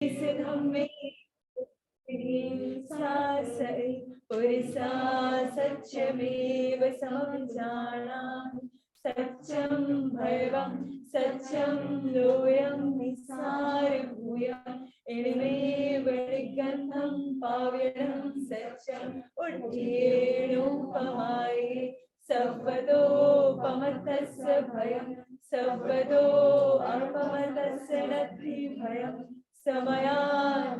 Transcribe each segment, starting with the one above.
धम्मे सासै पुरिसा सत्यमेव समभिजानामि सत्यं भैवं सत्यं लोयं निसारभूयम् एवमेव निगन्धं पावनं सत्यम् उड्डीणोपमाये सर्वतोपमतस्य भयं सर्वतो अपमतस्य नत्रि भयम् समया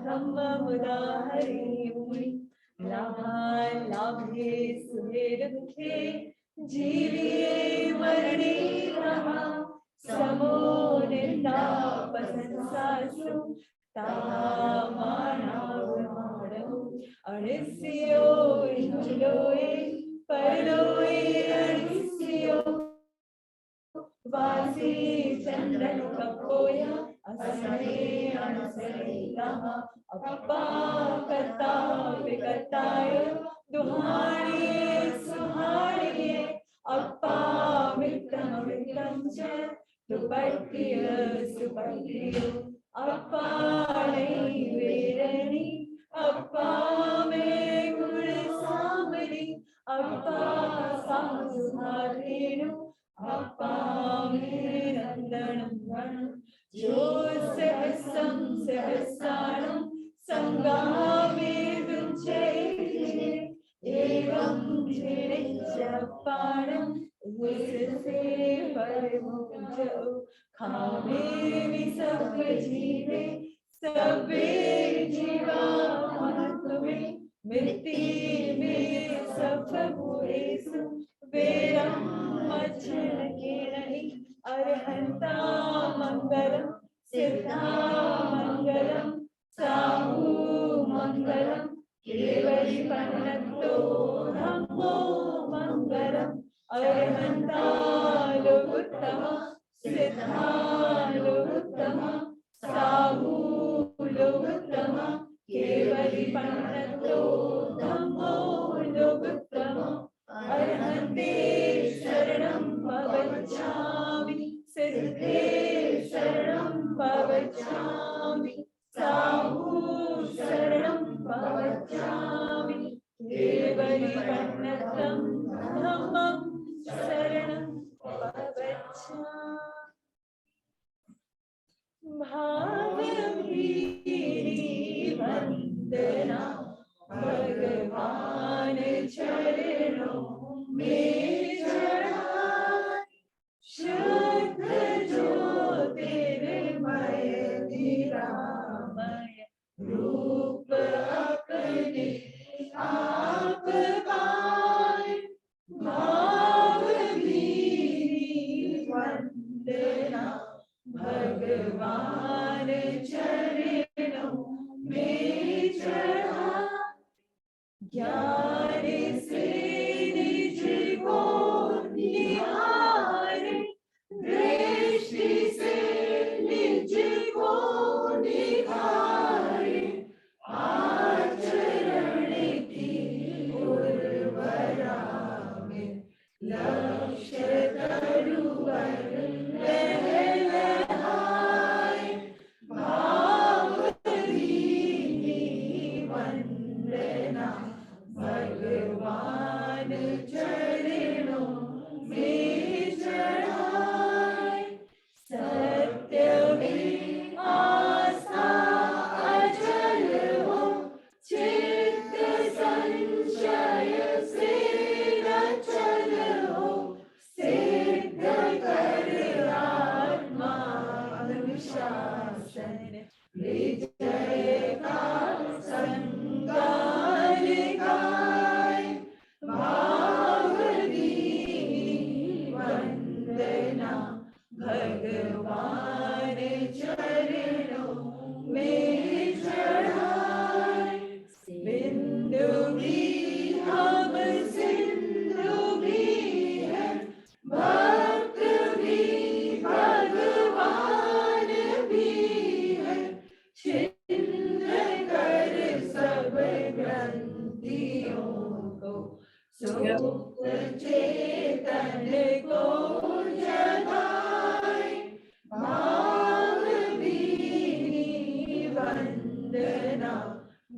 धम्ममुदाहरेयुनि लाभालाभे सुखे दुःखे जीविये मरणे नमः समो निन्दापसंसासु तामानावमानौ अनिस्यो इन्दुलोये परलोये अनिस्यो वासी चंदन कपोया असरे अनसरे नमः अपा कता विकताय दुहाणिये सुहाणिये अपा विक्रम विक्रम च दुपट्टिय सुपट्टियो अपा नैवेरणी अपा में गुण सामरी अपा साधुहारेणु अपा में नंदनवन जो सहस्रं सहस्राणं संगामे विजयते एवं जिनिच्यपाणं उससे परमुजो खामे विसर्वजीवे सबे जीवा महत्वे मिट्टी में सब भूरेसु वेरम मच्छर के नहीं अरहंता मंगलम सिद्धा मंगलम साहू मंगलम केवली पन्नतो धम्मो मंगलम अरहंता लोकोत्तम सिद्धा लोकोत्तम साहू लोकोत्तम केवली पन्नतो धम्मो लोकोत्तम अरहंते शरणं भवच्छामि सिद्धे शरणं भवच्छामि साहू शरणं भवच्छामि केवली पन्नतं धम्मं शरणं भवच्छामि भावभीरी वंदना भगवान चरणों में चढ़ाए शुद्ध ज्योतिर्मय निरामय रूप अपने आप पाए भावभीरी वंदना भगवान चरणों में चढ़ाए ज्ञान से निज को निहारे दृष्टि से निज को निहारे आचरण की उर्वरा में लक्ष्य तरुवर लहलहाए भावभीरी वंदना भगवान चरणों में चढ़ाए सत्य में आस्था अचल हो चित्त संशय से न चल हो सिद्ध कर आत्मा अनुशासन विजय का संगार गाय भावभीरी वंदना भगवान चरणों में चढ़ाए बिंदु भी हम सिंधु भी है भक्त भी भगवान भी है छिन्न कर सब ग्रंथियों को सुप्त चेतन को जगाए भावभीरी वंदना वंदना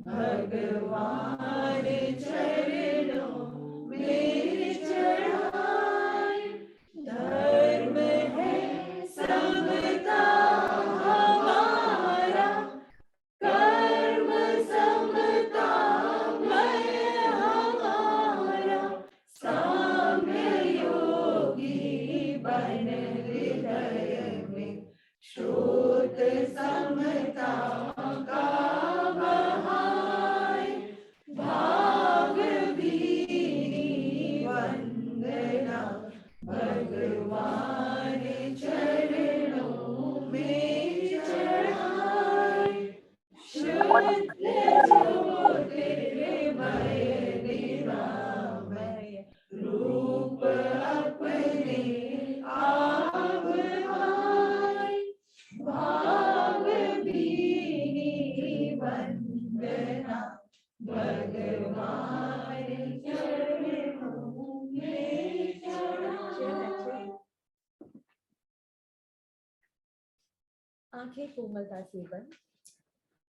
भगवान चरणों में चढ़ाए। धर्म है समता हमारा, कर्म समता मय हमारा, साम्य योगी बन हृदय में, श्रोत समता का बहाए। भाव भीनी वंदना भगवान चरणों में चढ़ाए। शुद्ध ज्योतिर्मय निरामय, रूप अपने आप आए। भाव भीनी वंदना भगवान चरणों में चढ़ाए। आंखें कोमलता से बंद,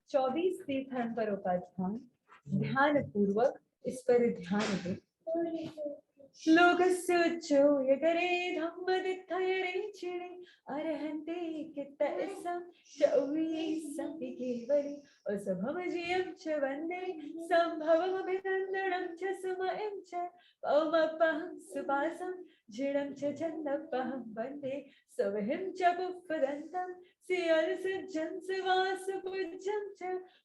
24 तीर्थंकरों का ध्यान, ध्यान पूर्वक इस पर ध्यान दे। लोकस्य उच्चो यगरे धम्मदित्थयरे चिरे, अरहन्ते कित्तयसं चौवीसं केवले, असभमजियं च वन्दे सम्भवमभिनन्दनं च सुमयं च पौमपहं सुपासं झिणं च छन्दपहं वन्दे सवहिं च पुष्पदन्तं सियलसज्जं सुवासपूज्यं च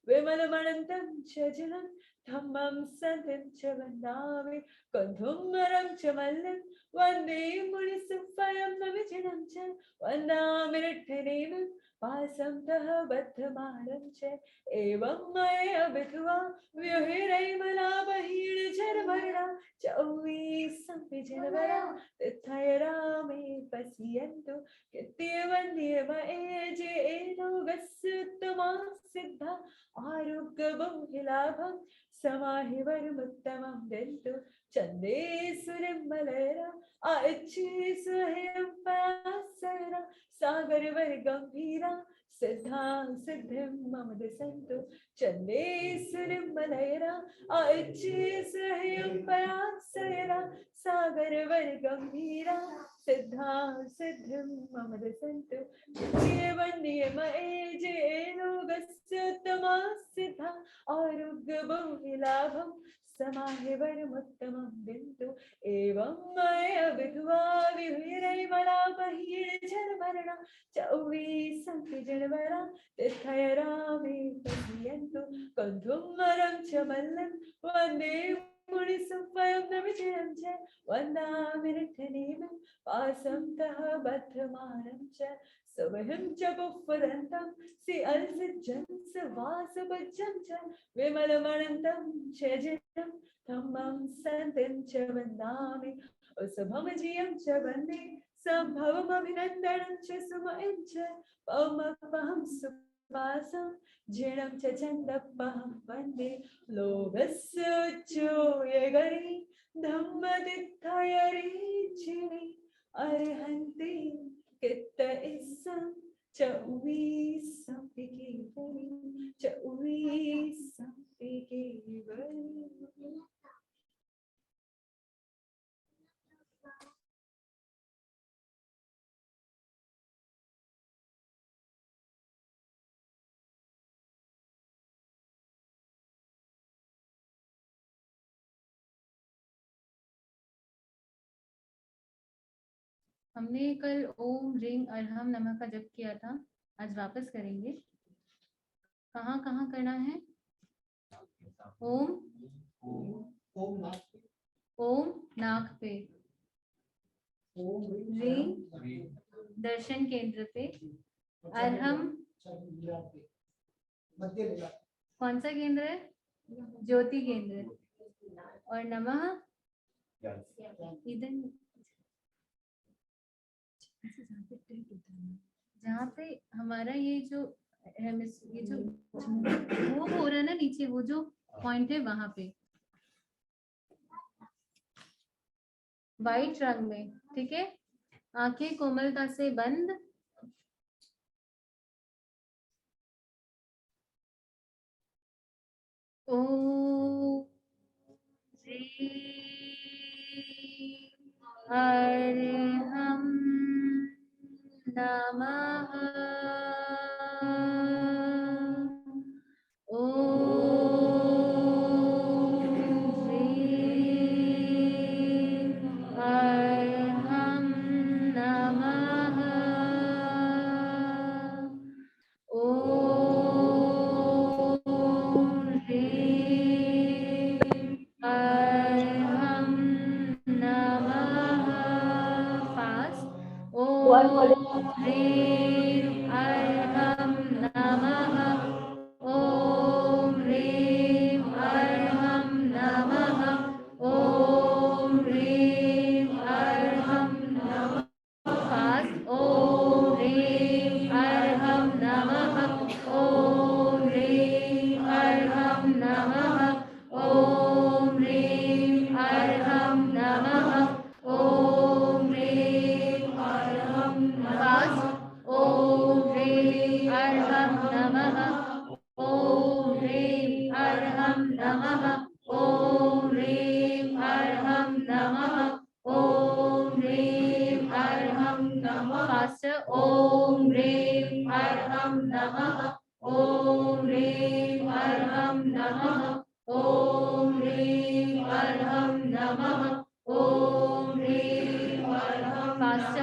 विमलमणन्तं च जिनं धम्मं सन्तं च वन्दामि कन्धुमरं च मल्लं वन्दे मुनिसुफलं नविचिनं च वन्दामि निठ्ठनेमिं पासं तः बद्धमानं च एवं मया विधवा व्युहिरैमलाबहिर्झरमरणा चौवीसं जनवरा तिथयरा मे पश्यन्तु कृत्यवन्द्यमये जेनोगस्युत्तमा सिद्धा आरोग्यबहुलाभं समाहि वरमुत्तमं दन्तु चन्दे सुरिमलयरा आच्छि स्वयं परासरा सागरवर गंभीरा सिद्धा सिद्धिं मम दसन्तु चन्दे सुरिमलयरा आच्छि स्वयं परासरा सागरवर गंभीरा सिद्धा सिद्धिं मम दसन्तु वन्दे जेनोगस्युत्तमा सिद्धा आरोग्यबहुलाभं समाहि वरमुत्तमं दन्तु एवं मया विधवा विहुरैमलाबहिर्झरमरणा चौवीसं जनवरा तिथयरा मे पश्यन्तु कन्धुमरं च मल्लं वन्दे मुनिसुफलं नविचिनं च वन्दामि निठ्ठनेमिं पासं तः बद्धमानं च सवहिं च पुष्पदन्तं सियलसज्जं सुवासपूज्यं च विमलमणन्तं च जिनं धम्मं सन्तं च वन्दामि असभमजियं च वन्दे सम्भवमभिनन्दनं च सुमयं च पौमपहं सुवासं झिणं च छन्दपहं वन्दे लोकस्य उच्चो यगरे धम्मदित्थयरे चिरे, अरहन्ते कित्तयसं चौवीसं केवले, चौवीसं केवले। हमने कल ओम ह्रीं अर्हम नमः का जप किया था, आज वापस करेंगे। कहाँ कहाँ करना है? ओम नाक पे, ह्रीं दर्शन केंद्र पे, अर्हम कौन सा केंद्र है? ज्योति केंद्र, और नमः इधर जहाँ पे हमारा ये जो मूव हो रहा है ना नीचे, वो जो पॉइंट है वहां पे वाइट रंग में, ठीक है। आंखें कोमलता से बंद, ओम श्री अर्हं नमः। ओम श्री अर्हं नमः। ओम ह्रीं अर्हं नमः। फास्ट। ओम ह्रीं अर्हं नमः। ओम ह्रीं अर्हं नमः। ओम ह्रीं अर्हं नमः। फास्ट। ओम ह्रीं अर्हं नमः। ओम ह्रीं अर्हं नमः। ओम ह्रीं अर्हं नमः। ओम ह्रीं अर्हं फास्ट। ओम ह्रीं अर्हं नमः। ओम ह्रीं अर्हं नमः। ओम ह्रीं अर्हं नमः। ओम ह्रीं अर्हं नमः। फास्ट। ओम ह्रीं अर्हं नमः। ओम ह्रीं अर्हं नमः। ओम ह्रीं अर्हं नमः। ओम ह्रीं अर्हं फास्ट।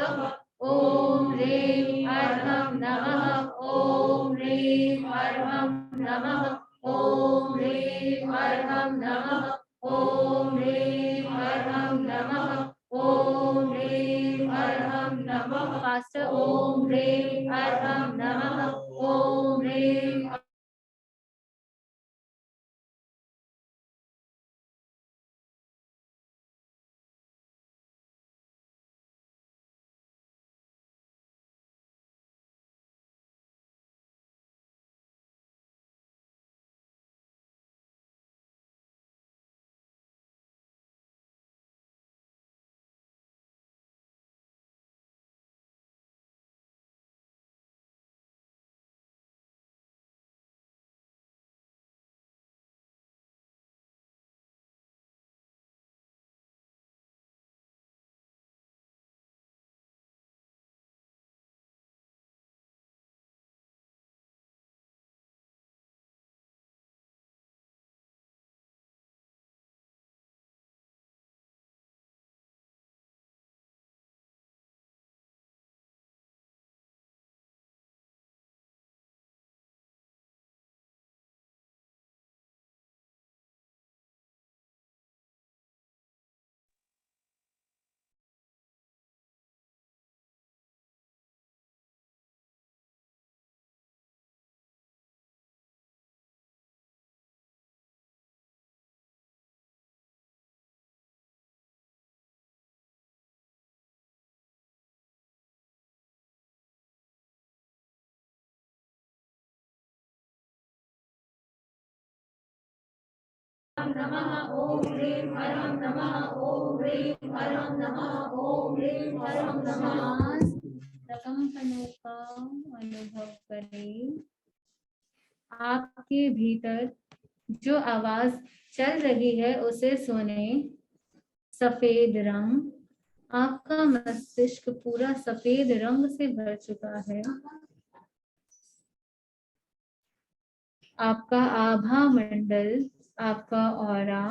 ओम ह्रीं अर्हं नमः। ओम ह्रीं अर्हं नमः। ओम ह्रीं अर्हं नमः। ओम ह्रीं अर्हं नमः। ओम ह्रीं अर्हं नमः। फास्ट। ओम ह्रीं अर्हं नमः। ओम ह्रीं नमः। ओम ह्रीं अर्हं नमः। ओम ह्रीं अर्हं नमः। ओम ह्रीं अर्हं नमः। प्रकंपनों का अनुभव करें। आपके भीतर जो आवाज चल रही है उसे सुने। सफेद रंग। आपका मस्तिष्क पूरा सफेद रंग से भर चुका है। आपका आभा मंडल, आपका ऑरा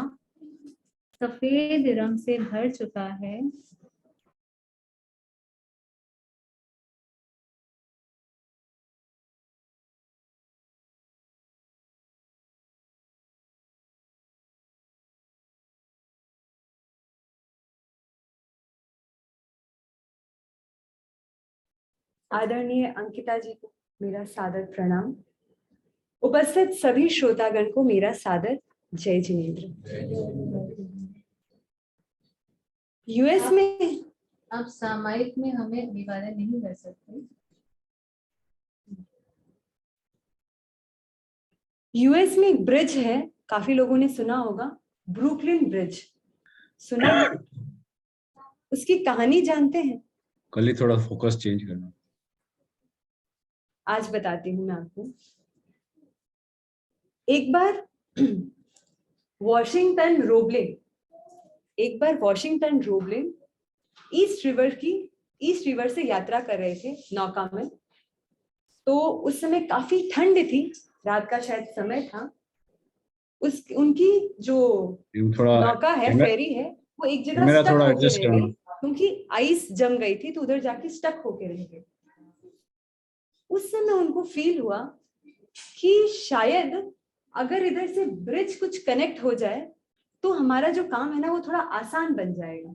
सफेद रंग से भर चुका है। आदरणीय अंकिता जी को मेरा सादर प्रणाम। उपस्थित सभी श्रोतागण को मेरा सादर जय जिनेंद्र। यूएस में आप सामायिक में हमें अभिवादन नहीं कर सकते। यूएस में एक ब्रिज है, काफी लोगों ने सुना होगा, ब्रुकलिन ब्रिज। सुना है? उसकी कहानी जानते हैं? कल ही थोड़ा फोकस चेंज करना। आज बताती हूँ मैं आपको। एक बार वॉशिंगटन रोबलिंग, एक बार वॉशिंगटन रोबलिंग ईस्ट रिवर से यात्रा कर रहे थे नौका में। तो उस समय काफी ठंड थी, रात का शायद समय था। उनकी जो थोड़ा नौका है, फेरी है, वो एक जगह मेरा स्टक थोड़ा होके एडजस्ट रह करना। गई क्योंकि आइस जम गई थी, तो उधर जाके स्टक होके रह गए। उस समय उनको फील हुआ कि शायद अगर इधर से ब्रिज कुछ कनेक्ट हो जाए तो हमारा जो काम है ना वो थोड़ा आसान बन जाएगा।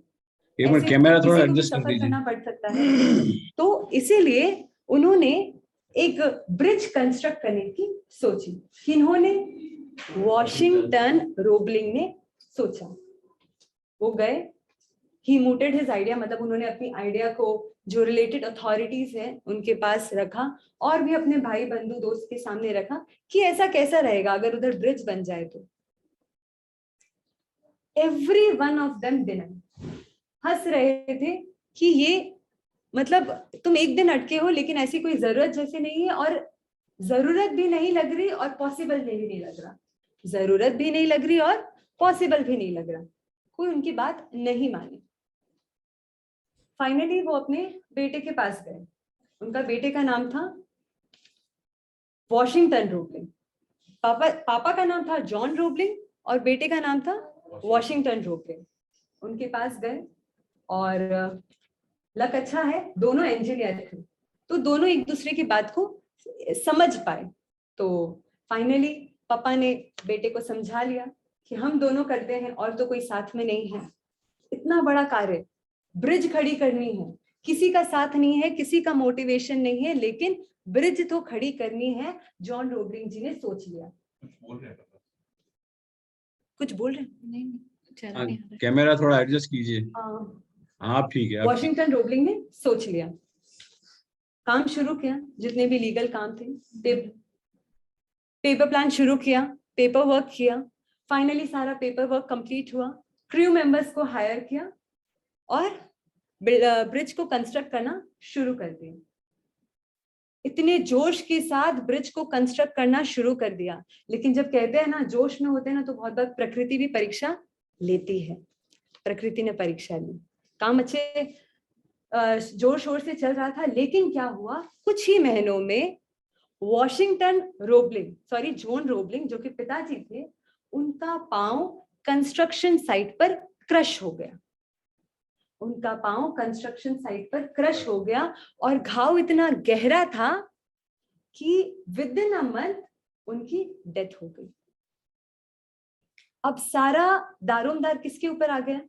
एक मिनट, ऐसे कैमरा तो थोड़ा किसी को भी एडजस्ट कर सफर दीजिए। करना पड़ सकता है। तो इसीलिए उन्होंने एक ब्रिज कंस्ट्रक्ट करने की सोची। किन्होंने? वॉशिंगटन रोबलिंग ने सोचा। वो गए, ही मूटेड हिज आइडिया, मतलब उन्होंने अपनी आइडिया को जो रिलेटेड अथॉरिटीज हैं उनके पास रखा और भी अपने भाई बंधु दोस्त के सामने रखा कि ऐसा कैसा रहेगा अगर उधर ब्रिज बन जाए तो। Every one of them denied, हंस रहे थे कि ये मतलब तुम एक दिन अटके हो, लेकिन ऐसी कोई जरूरत जैसे नहीं है, और जरूरत भी नहीं लग रही और पॉसिबल भी नहीं लग रहा। जरूरत भी नहीं लग रही और पॉसिबल भी नहीं लग रहा। कोई उनकी बात नहीं मानी। फाइनली वो अपने बेटे के पास गए। उनका बेटे का नाम था वॉशिंगटन रोबलिंग। पापा का नाम था जॉन रोबलिंग और बेटे का नाम था वॉशिंगटन रोबलिंग। उनके पास गए और लक अच्छा है, दोनों इंजीनियर थे, तो दोनों एक दूसरे की बात को समझ पाए। तो फाइनली पापा ने बेटे को समझा लिया कि हम दोनों करते हैं और तो कोई साथ में नहीं है। इतना बड़ा कार्य, ब्रिज खड़ी करनी है, किसी का साथ नहीं है, किसी का मोटिवेशन नहीं है, लेकिन ब्रिज तो खड़ी करनी है। जॉन रोबलिंग जी ने सोच लिया। कुछ बोल रहे नहीं, कैमरा थोड़ा एडजस्ट कीजिए। आप ठीक है, आप ठीक। वॉशिंगटन रोबलिंग ने सोच लिया, काम शुरू किया, जितने भी लीगल काम थे, पेपर प्लान शुरू किया, पेपर वर्क किया। फाइनली सारा पेपर वर्क कंप्लीट हुआ, क्रू मेंबर्स को हायर किया और ब्रिज को कंस्ट्रक्ट करना शुरू कर दिया। इतने जोश के साथ ब्रिज को कंस्ट्रक्ट करना शुरू कर दिया। लेकिन जब कहते हैं ना जोश में होते हैं ना, तो बहुत बार प्रकृति भी परीक्षा लेती है। प्रकृति ने परीक्षा ली, काम अच्छे जोर शोर से चल रहा था। लेकिन क्या हुआ, कुछ ही महीनों में Washington Roebling, sorry John Roebling जो कि पिताजी थे, उनका पांव कंस्ट्रक्शन साइट पर क्रश हो गया। उनका पांव कंस्ट्रक्शन साइट पर क्रश हो गया और घाव इतना गहरा था कि विद इन अ मंथ उनकी डेथ हो गई। अब सारा दारोमदार किसके ऊपर आ गया?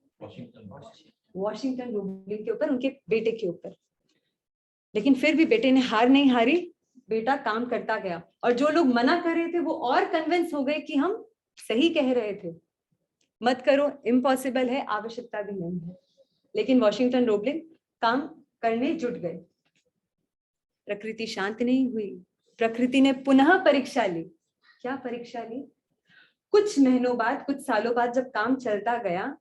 वॉशिंगटन रोबलिंग के ऊपर, उनके बेटे के ऊपर। लेकिन फिर भी बेटे ने हार नहीं हारी, बेटा काम करता गया। और जो लोग मना कर रहे थे वो और कन्विंस हो गए कि हम सही कह रहे थे, मत करो, इम्पॉसिबल है, आवश्यकता भी नहीं है। लेकिन वॉशिंगटन रोबलिंग काम करने जुट गए। प्रकृति शांत नहीं हुई, प्रकृति ने पुनः परीक्षा ली। क्या परीक्षा ली? कुछ महीनों बाद, कुछ सालों बाद जब काम चलता गया,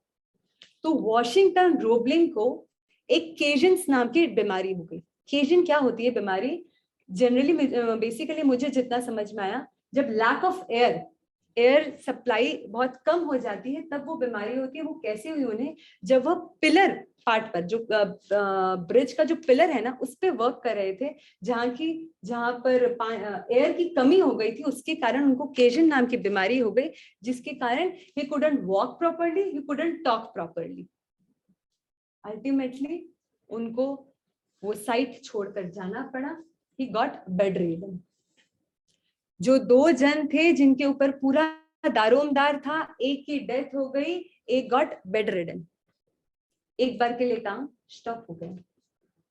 तो वॉशिंगटन रोबलिंग को एक केजन्स नाम की बीमारी हो गई। केजन क्या होती है बीमारी? जनरली बेसिकली मुझे जितना समझ में आया, जब लैक ऑफ एयर सप्लाई बहुत कम हो जाती है तब वो बीमारी होती है। वो कैसे हुई उन्हें? जब वह पिलर पार्ट पर, जो ब्रिज का जो पिलर है ना, उस पे वर्क कर रहे थे, जहां पर एयर की कमी हो गई थी, उसके कारण उनको केजन नाम की बीमारी हो गई, जिसके कारण he couldn't walk properly, he couldn't talk properly. Ultimately उनको वो साइट छोड़कर जाना पड़ा। He got bed ridden. जो 2 जन थे जिनके ऊपर पूरा दारोमदार था, एक की डेथ हो गई, एक गॉट बेड रिडन। एक बार के लिए काम स्टॉप हो गया।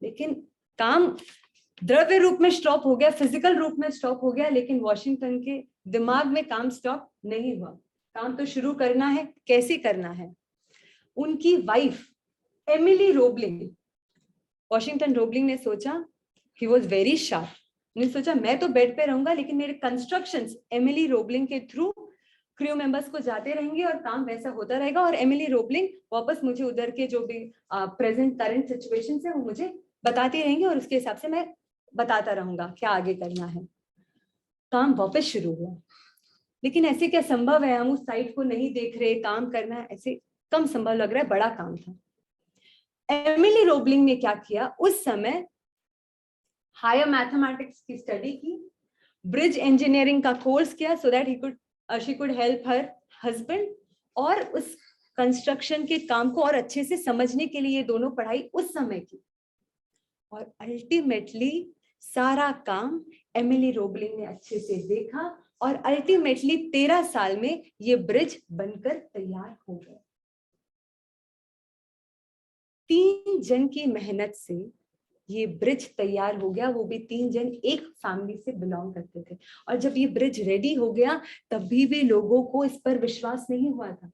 लेकिन काम द्रव्य रूप में स्टॉप हो गया, फिजिकल रूप में स्टॉप हो गया, लेकिन वॉशिंगटन के दिमाग में काम स्टॉप नहीं हुआ। काम तो शुरू करना है, कैसे करना है? उनकी wife Emily Roebling, Washington Roebling ने सोचा, ही वॉज वेरी शार्प, उन्होंने सोचा मैं तो बेड पे रहूंगा, लेकिन मेरे कंस्ट्रक्शंस एमिली रोबलिंग के थ्रू क्रू मेंबर्स को जाते रहेंगे और काम वैसा होता रहेगा, और एमिली रोबलिंग वापस मुझे उधर के जो भी प्रेजेंट करंट सिचुएशंस है वो मुझे बताती रहेंगे, और उसके हिसाब से मैं बताता रहूंगा क्या आगे करना है। काम वापस शुरू हुआ। लेकिन ऐसे क्या संभव है, हम उस साइट को नहीं देख रहे, काम करना है, ऐसे कम संभव लग रहा है, बड़ा काम था। एमिली रोबलिंग ने क्या किया, उस समय हायर मैथमेटिक्स की स्टडी की, ब्रिज इंजीनियरिंग का कोर्स किया, so that she could help her husband, और उस कंस्ट्रक्शन के काम को और अच्छे से समझने के लिए ये दोनों पढ़ाई उस समय की। और अल्टीमेटली सारा काम एमिली रोबलिंग ने अच्छे से देखा, और अल्टीमेटली 13 साल में ये ब्रिज बनकर तैयार हो गया। 3 जन की मेहनत से ये ब्रिज तैयार हो गया, वो भी 3 जन एक फैमिली से बिलोंग करते थे। और जब ये ब्रिज रेडी हो गया तभी भी लोगों को इस पर विश्वास नहीं हुआ था,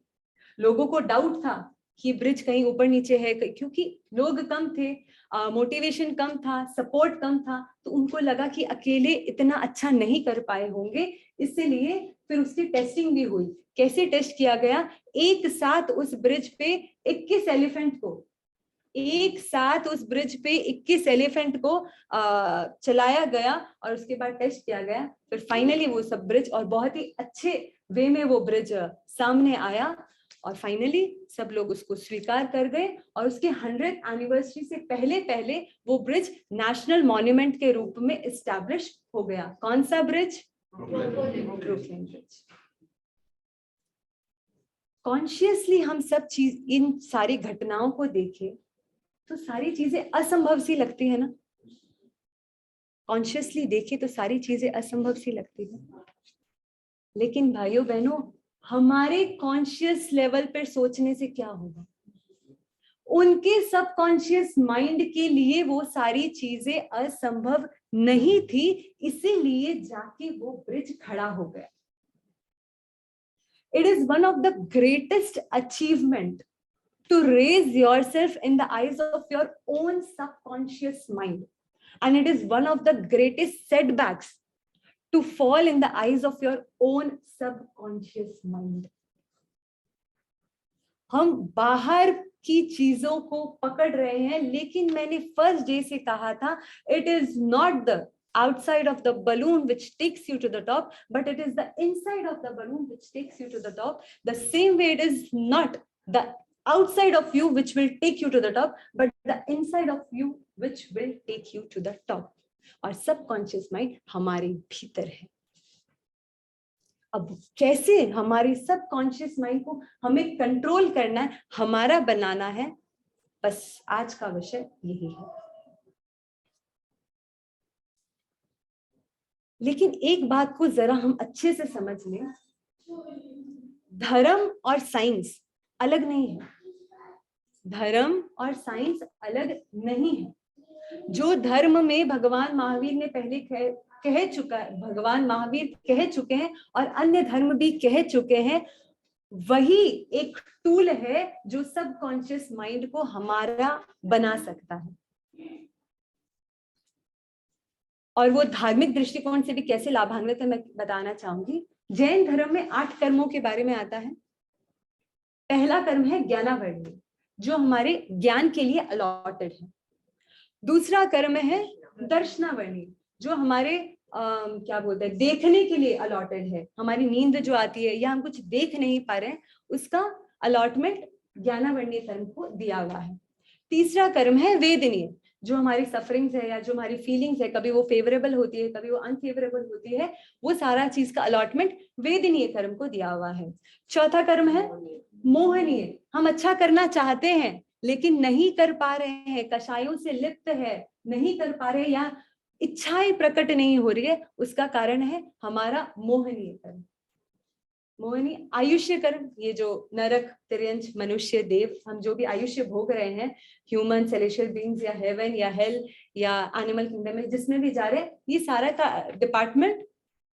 लोगों को डाउट था कि ब्रिज कहीं ऊपर नीचे है, क्योंकि लोग कम थे, मोटिवेशन कम था, सपोर्ट कम था, तो उनको लगा कि अकेले इतना अच्छा नहीं कर पाए होंगे, इसलिए फिर उसकी टेस्टिंग भी हुई। कैसे टेस्ट किया गया, एक साथ उस ब्रिज पे 21 एलिफेंट को, एक साथ उस ब्रिज पे 21 एलिफेंट को चलाया गया, और उसके बाद टेस्ट किया गया, फिर फाइनली वो सब ब्रिज, और बहुत ही अच्छे वे में वो ब्रिज सामने आया, और फाइनली सब लोग उसको स्वीकार कर गए, और उसके 100th एनिवर्सरी से पहले पहले वो ब्रिज नेशनल मॉन्यूमेंट के रूप में एस्टैब्लिश हो गया। कौन सा ब्रिज? Brooklyn bridge. कॉन्शियसली हम सब चीज, इन सारी घटनाओं को देखें तो सारी चीजें असंभव सी लगती है ना, कॉन्शियसली देखें तो सारी चीजें असंभव सी लगती है, लेकिन भाइयों बहनों, हमारे कॉन्शियस लेवल पर सोचने से क्या होगा, उनके सबकॉन्शियस माइंड के लिए वो सारी चीजें असंभव नहीं थी, इसीलिए जाके वो ब्रिज खड़ा हो गया। It is one of the greatest achievement to raise yourself in the eyes of your own subconscious mind, and it is one of the greatest setbacks to fall in the eyes of your own subconscious mind. हम बाहर की चीजों को पकड़ रहे हैं, लेकिन मैंने फर्स्ट डे से कहा था, it is not the outside of the balloon which takes you to the top, but it is the inside of the balloon which takes you to the top. The same way, it is not the outside of you which will take you to the top, but the inside of you which will take you to the top. और subconscious mind हमारे भीतर है। अब कैसे हमारी subconscious mind को हमें control करना है, हमारा बनाना है, बस आज का विषय यही है। लेकिन एक बात को जरा हम अच्छे से समझ लें, धर्म और साइंस अलग नहीं है, धर्म और साइंस अलग नहीं है। जो धर्म में भगवान महावीर ने पहले कह चुका है, भगवान महावीर कह चुके हैं और अन्य धर्म भी कह चुके हैं, वही एक टूल है जो सबकॉन्शियस माइंड को हमारा बना सकता है। और वो धार्मिक दृष्टिकोण से भी कैसे लाभान्वित है, मैं बताना चाहूंगी। जैन धर्म में 8 कर्मों के बारे में आता है। पहला कर्म है ज्ञानावर्णी, जो हमारे ज्ञान के लिए अलॉटेड है। दूसरा कर्म है दर्शनावर्णी, जो हमारे क्या बोलते हैं, देखने के लिए अलॉटेड है। हमारी नींद जो आती है या हम कुछ देख नहीं पा रहे हैं, उसका अलॉटमेंट ज्ञानावर्णी कर्म को दिया हुआ है। तीसरा कर्म है वेदनीय, जो हमारी सफरिंग्स है या जो हमारी फीलिंग्स है, कभी वो फेवरेबल होती है, कभी वो अनफेवरेबल होती है, वो सारा चीज का अलॉटमेंट वेदनीय कर्म को दिया हुआ है। चौथा कर्म है मोहनीय, हम अच्छा करना चाहते हैं लेकिन नहीं कर पा रहे हैं, कषायों से लिप्त है, नहीं कर पा रहे या इच्छाएं प्रकट नहीं हो रही है, उसका कारण है हमारा मोहनीय कर्म। मोहनी आयुष्य कर्म, ये जो नरक, तिर्यंच, मनुष्य, देव, हम जो भी आयुष्य भोग रहे हैं, ह्यूमन, सेलेशियल बीइंग्स या हेवन या हेल या एनिमल किंगडम में जिसमें भी जा रहे हैं, ये सारा का डिपार्टमेंट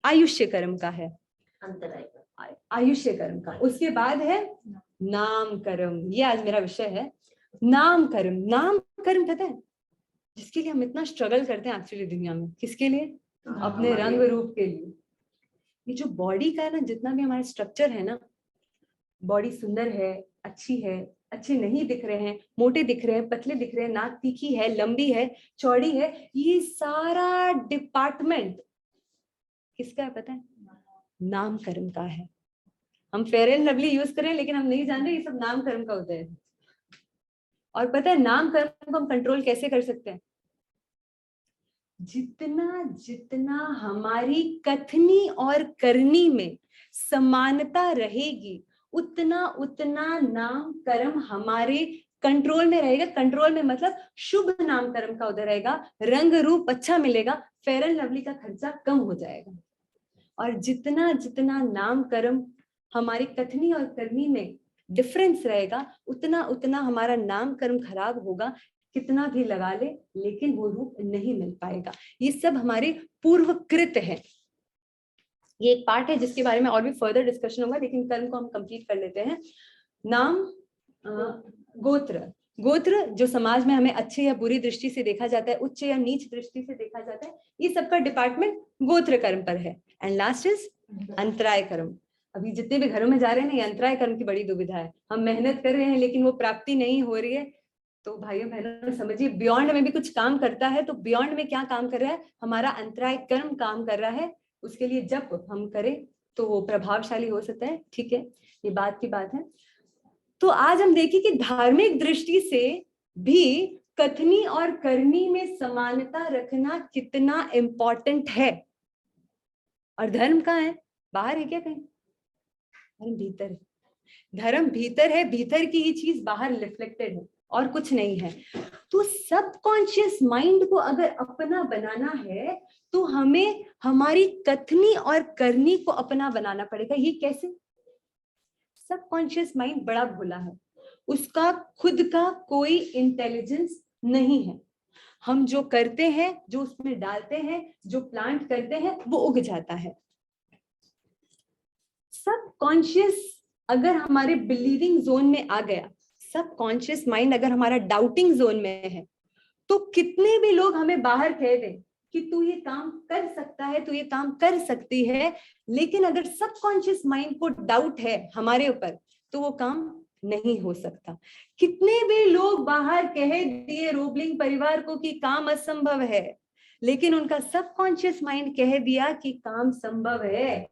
आयुष्य कर्म का है, आयुष्य कर्म का। उसके बाद है नाम कर्म, ये आज मेरा विषय है, नाम कर्म। नाम कर्म पता है जिसके लिए हम इतना स्ट्रगल करते हैं एक्चुअली दुनिया में, किसके लिए? अपने रंग रूप के लिए। ये जो बॉडी का है ना, जितना भी हमारा स्ट्रक्चर है ना, बॉडी सुंदर है, अच्छी है, अच्छे नहीं दिख रहे हैं, मोटे दिख रहे हैं, पतले दिख रहे हैं, नाक तीखी है, लंबी है, चौड़ी है, ये सारा डिपार्टमेंट किसका है पता है? नामकरण का है। हम फेयर एंड लवली यूज करें लेकिन हम नहीं जान रहे ये सब नामकरण का उदय है। और पता है नामकरण को हम कंट्रोल कैसे कर सकते हैं? जितना जितना हमारी कथनी और करनी में समानता रहेगी उतना उतना नाम कर्म हमारे कंट्रोल में रहेगा। कंट्रोल में मतलब शुभ नाम कर्म का उदय रहेगा, रंग रूप अच्छा मिलेगा, फेयर एंड लवली का खर्चा कम हो जाएगा। और जितना जितना नाम कर्म हमारी कथनी और करनी में डिफरेंस रहेगा उतना उतना हमारा नाम कर्म खराब होगा। कितना भी लगा ले लेकिन वो रूप नहीं मिल पाएगा। ये सब हमारे पूर्वकृत है। ये एक पार्ट है जिसके बारे में और भी फर्दर डिस्कशन होगा, लेकिन कर्म को हम कंप्लीट कर लेते हैं। नाम, गोत्र। गोत्र जो समाज में हमें अच्छे या बुरी दृष्टि से देखा जाता है, उच्च या नीच दृष्टि से देखा जाता है, ये सबका डिपार्टमेंट गोत्र कर्म पर है। एंड लास्ट इज अंतराय कर्म। अभी जितने भी घरों में जा रहे हैं ना, ये अंतराय कर्म की बड़ी दुविधा है। हम मेहनत कर रहे हैं लेकिन वो प्राप्ति नहीं हो रही है, तो भाइयों बहनों समझिए बियॉन्ड में भी कुछ काम करता है। तो बियॉन्ड में क्या काम कर रहा है? हमारा अंतराय कर्म काम कर रहा है। उसके लिए जब हम करें तो वो प्रभावशाली हो सकता है। ठीक है, ये बात की बात है। तो आज हम देखें कि धार्मिक दृष्टि से भी कथनी और करनी में समानता रखना कितना इंपॉर्टेंट है। और धर्म कहाँ है? बाहर है क्या कहीं? धर्म भीतर है। धर्म भीतर है, भीतर की ही चीज बाहर रिफ्लेक्टेड है और कुछ नहीं है। तो सबकॉन्शियस माइंड को अगर अपना बनाना है तो हमें हमारी कथनी और करनी को अपना बनाना पड़ेगा। ये कैसे? सबकॉन्शियस माइंड बड़ा भोला है, उसका खुद का कोई इंटेलिजेंस नहीं है। हम जो करते हैं, जो उसमें डालते हैं, जो प्लांट करते हैं, वो उग जाता है। सबकॉन्शियस अगर हमारे बिलीविंग जोन में आ गया, सबकॉन्शियस माइंड अगर हमारा डाउटिंग जोन में है, तो कितने भी लोग हमें बाहर कह दें कि तू ये काम कर सकता है, तू ये काम कर सकती है, लेकिन अगर सबकॉन्शियस माइंड को डाउट है हमारे ऊपर तो वो काम नहीं हो सकता। कितने भी लोग बाहर कह दिए रोबलिंग परिवार को कि काम असंभव है, लेकिन उनका सबकॉन्शियस माइंड कह दिया कि काम संभव है,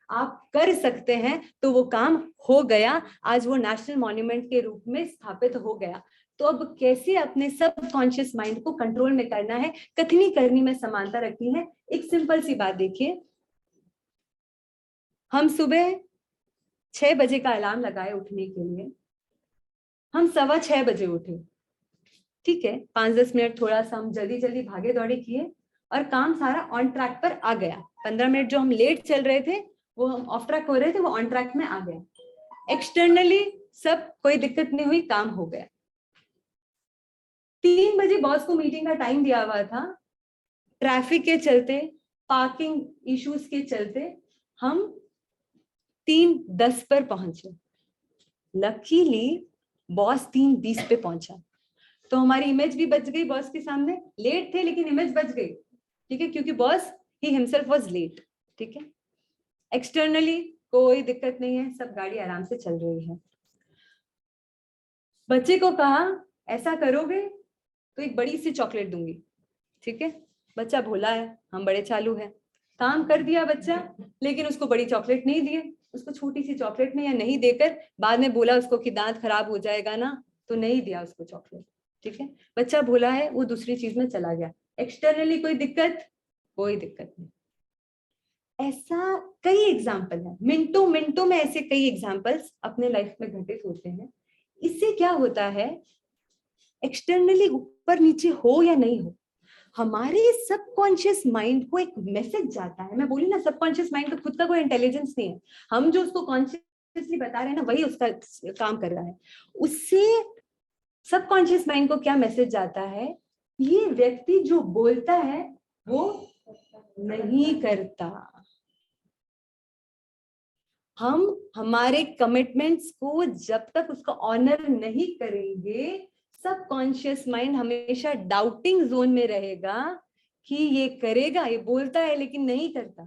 आप कर सकते हैं, तो वो काम हो गया। आज वो नेशनल मॉन्यूमेंट के रूप में स्थापित हो गया। तो अब कैसे अपने सबकॉन्शियस माइंड को कंट्रोल में करना है, कथनी करनी में समानता रखनी है। एक सिंपल सी बात देखिए, हम सुबह 6 बजे का अलार्म लगाए उठने के लिए, हम 6:15 बजे उठे। ठीक है, 5-10 मिनट थोड़ा सा हम जल्दी जल्दी भागे दौड़े किए और काम सारा ऑन ट्रैक पर आ गया। 15 मिनट जो हम लेट चल रहे थे, वो हम ऑफ ट्रैक हो रहे थे, वो ऑन ट्रैक में आ गया। एक्सटर्नली सब कोई दिक्कत नहीं हुई, काम हो गया। 3 बजे बॉस को मीटिंग का टाइम दिया हुआ था, ट्रैफिक के चलते, पार्किंग इश्यूज के चलते हम 3:10 पर पहुंचे। लकीली बॉस 3:20 पे पहुंचा, तो हमारी इमेज भी बच गई बॉस के सामने। लेट थे लेकिन इमेज बच गई। ठीक है, क्योंकि बॉस ही हिमसेल्फ वाज लेट। ठीक है, एक्सटर्नली कोई दिक्कत नहीं है, सब गाड़ी आराम से चल रही है। बच्चे को कहा ऐसा करोगे तो एक बड़ी सी चॉकलेट दूंगी। ठीक है, बच्चा भोला है, हम बड़े चालू हैं। काम कर दिया बच्चा, लेकिन उसको बड़ी चॉकलेट नहीं दिए, उसको छोटी सी चॉकलेट में या नहीं देकर बाद में बोला उसको कि दांत खराब हो जाएगा ना, तो नहीं दिया उसको चॉकलेट। ठीक है, बच्चा भोला है, वो दूसरी चीज में चला गया। एक्सटर्नली कोई दिक्कत? कोई दिक्कत नहीं। ऐसा कई एग्जाम्पल है, मिनटों मिनटों में ऐसे कई एग्जाम्पल्स अपने लाइफ में घटित होते हैं। इससे क्या होता है, एक्सटर्नली ऊपर नीचे हो या नहीं हो, हमारे सबकॉन्शियस माइंड को एक मैसेज जाता है। मैं बोली ना, सबकॉन्शियस माइंड का खुद का कोई इंटेलिजेंस नहीं है, हम जो उसको कॉन्शियसली बता रहे हैं ना, वही उसका काम कर रहा है। उससे सबकॉन्शियस माइंड को क्या मैसेज जाता है, ये व्यक्ति जो बोलता है वो नहीं करता। हम हमारे कमिटमेंट्स को जब तक उसका ऑनर नहीं करेंगे, सबकॉन्शियस माइंड हमेशा डाउटिंग जोन में रहेगा कि ये करेगा, ये बोलता है लेकिन नहीं करता।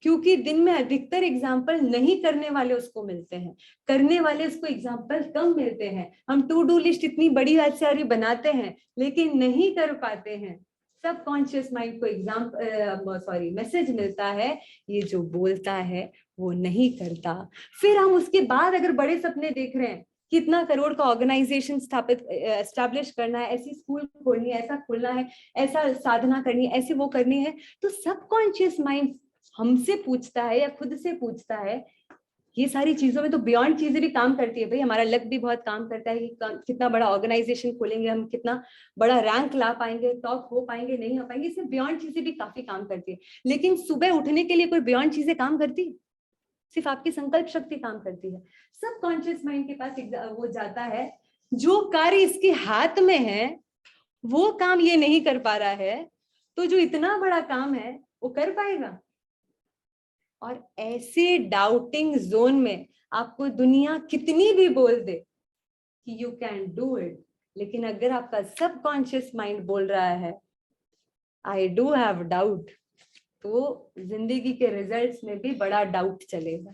क्योंकि दिन में अधिकतर एग्जाम्पल नहीं करने वाले उसको मिलते हैं, करने वाले उसको एग्जाम्पल कम मिलते हैं। हम टू डू लिस्ट इतनी बड़ी सारी बनाते हैं लेकिन नहीं कर पाते हैं। सबकॉन्शियस माइंड को मैसेज मिलता है, ये जो बोलता है वो नहीं करता। फिर हम उसके बाद अगर बड़े सपने देख रहे हैं, कितना करोड़ का ऑर्गेनाइजेशन एस्टैब्लिश करना है, ऐसी स्कूल खोलनी है, ऐसा खोलना है, ऐसा साधना करनी है, ऐसे वो करनी है, तो सबकॉन्शियस माइंड हमसे पूछता है या खुद से पूछता है। ये सारी चीजों में तो बियॉन्ड चीजें भी काम करती है भाई, हमारा लक भी बहुत काम करता है कि कितना बड़ा ऑर्गेनाइजेशन खोलेंगे हम, कितना बड़ा रैंक ला पाएंगे, टॉप हो पाएंगे, नहीं हो पाएंगे, इसमें बियॉन्ड चीजें भी काफी काम करती है। लेकिन सुबह उठने के लिए कोई बियॉन्ड चीजें काम करती है? सिर्फ आपकी संकल्प शक्ति काम करती है। सबकॉन्शियस माइंड के पास वो जाता है, जो कार्य इसके हाथ में है वो काम ये नहीं कर पा रहा है, तो जो इतना बड़ा काम है वो कर पाएगा। और ऐसे डाउटिंग जोन में आपको दुनिया कितनी भी बोल दे कि यू कैन डू इट, लेकिन अगर आपका सबकॉन्शियस माइंड बोल रहा है आई डू हैव डाउट, तो जिंदगी के रिजल्ट्स में भी बड़ा डाउट चलेगा।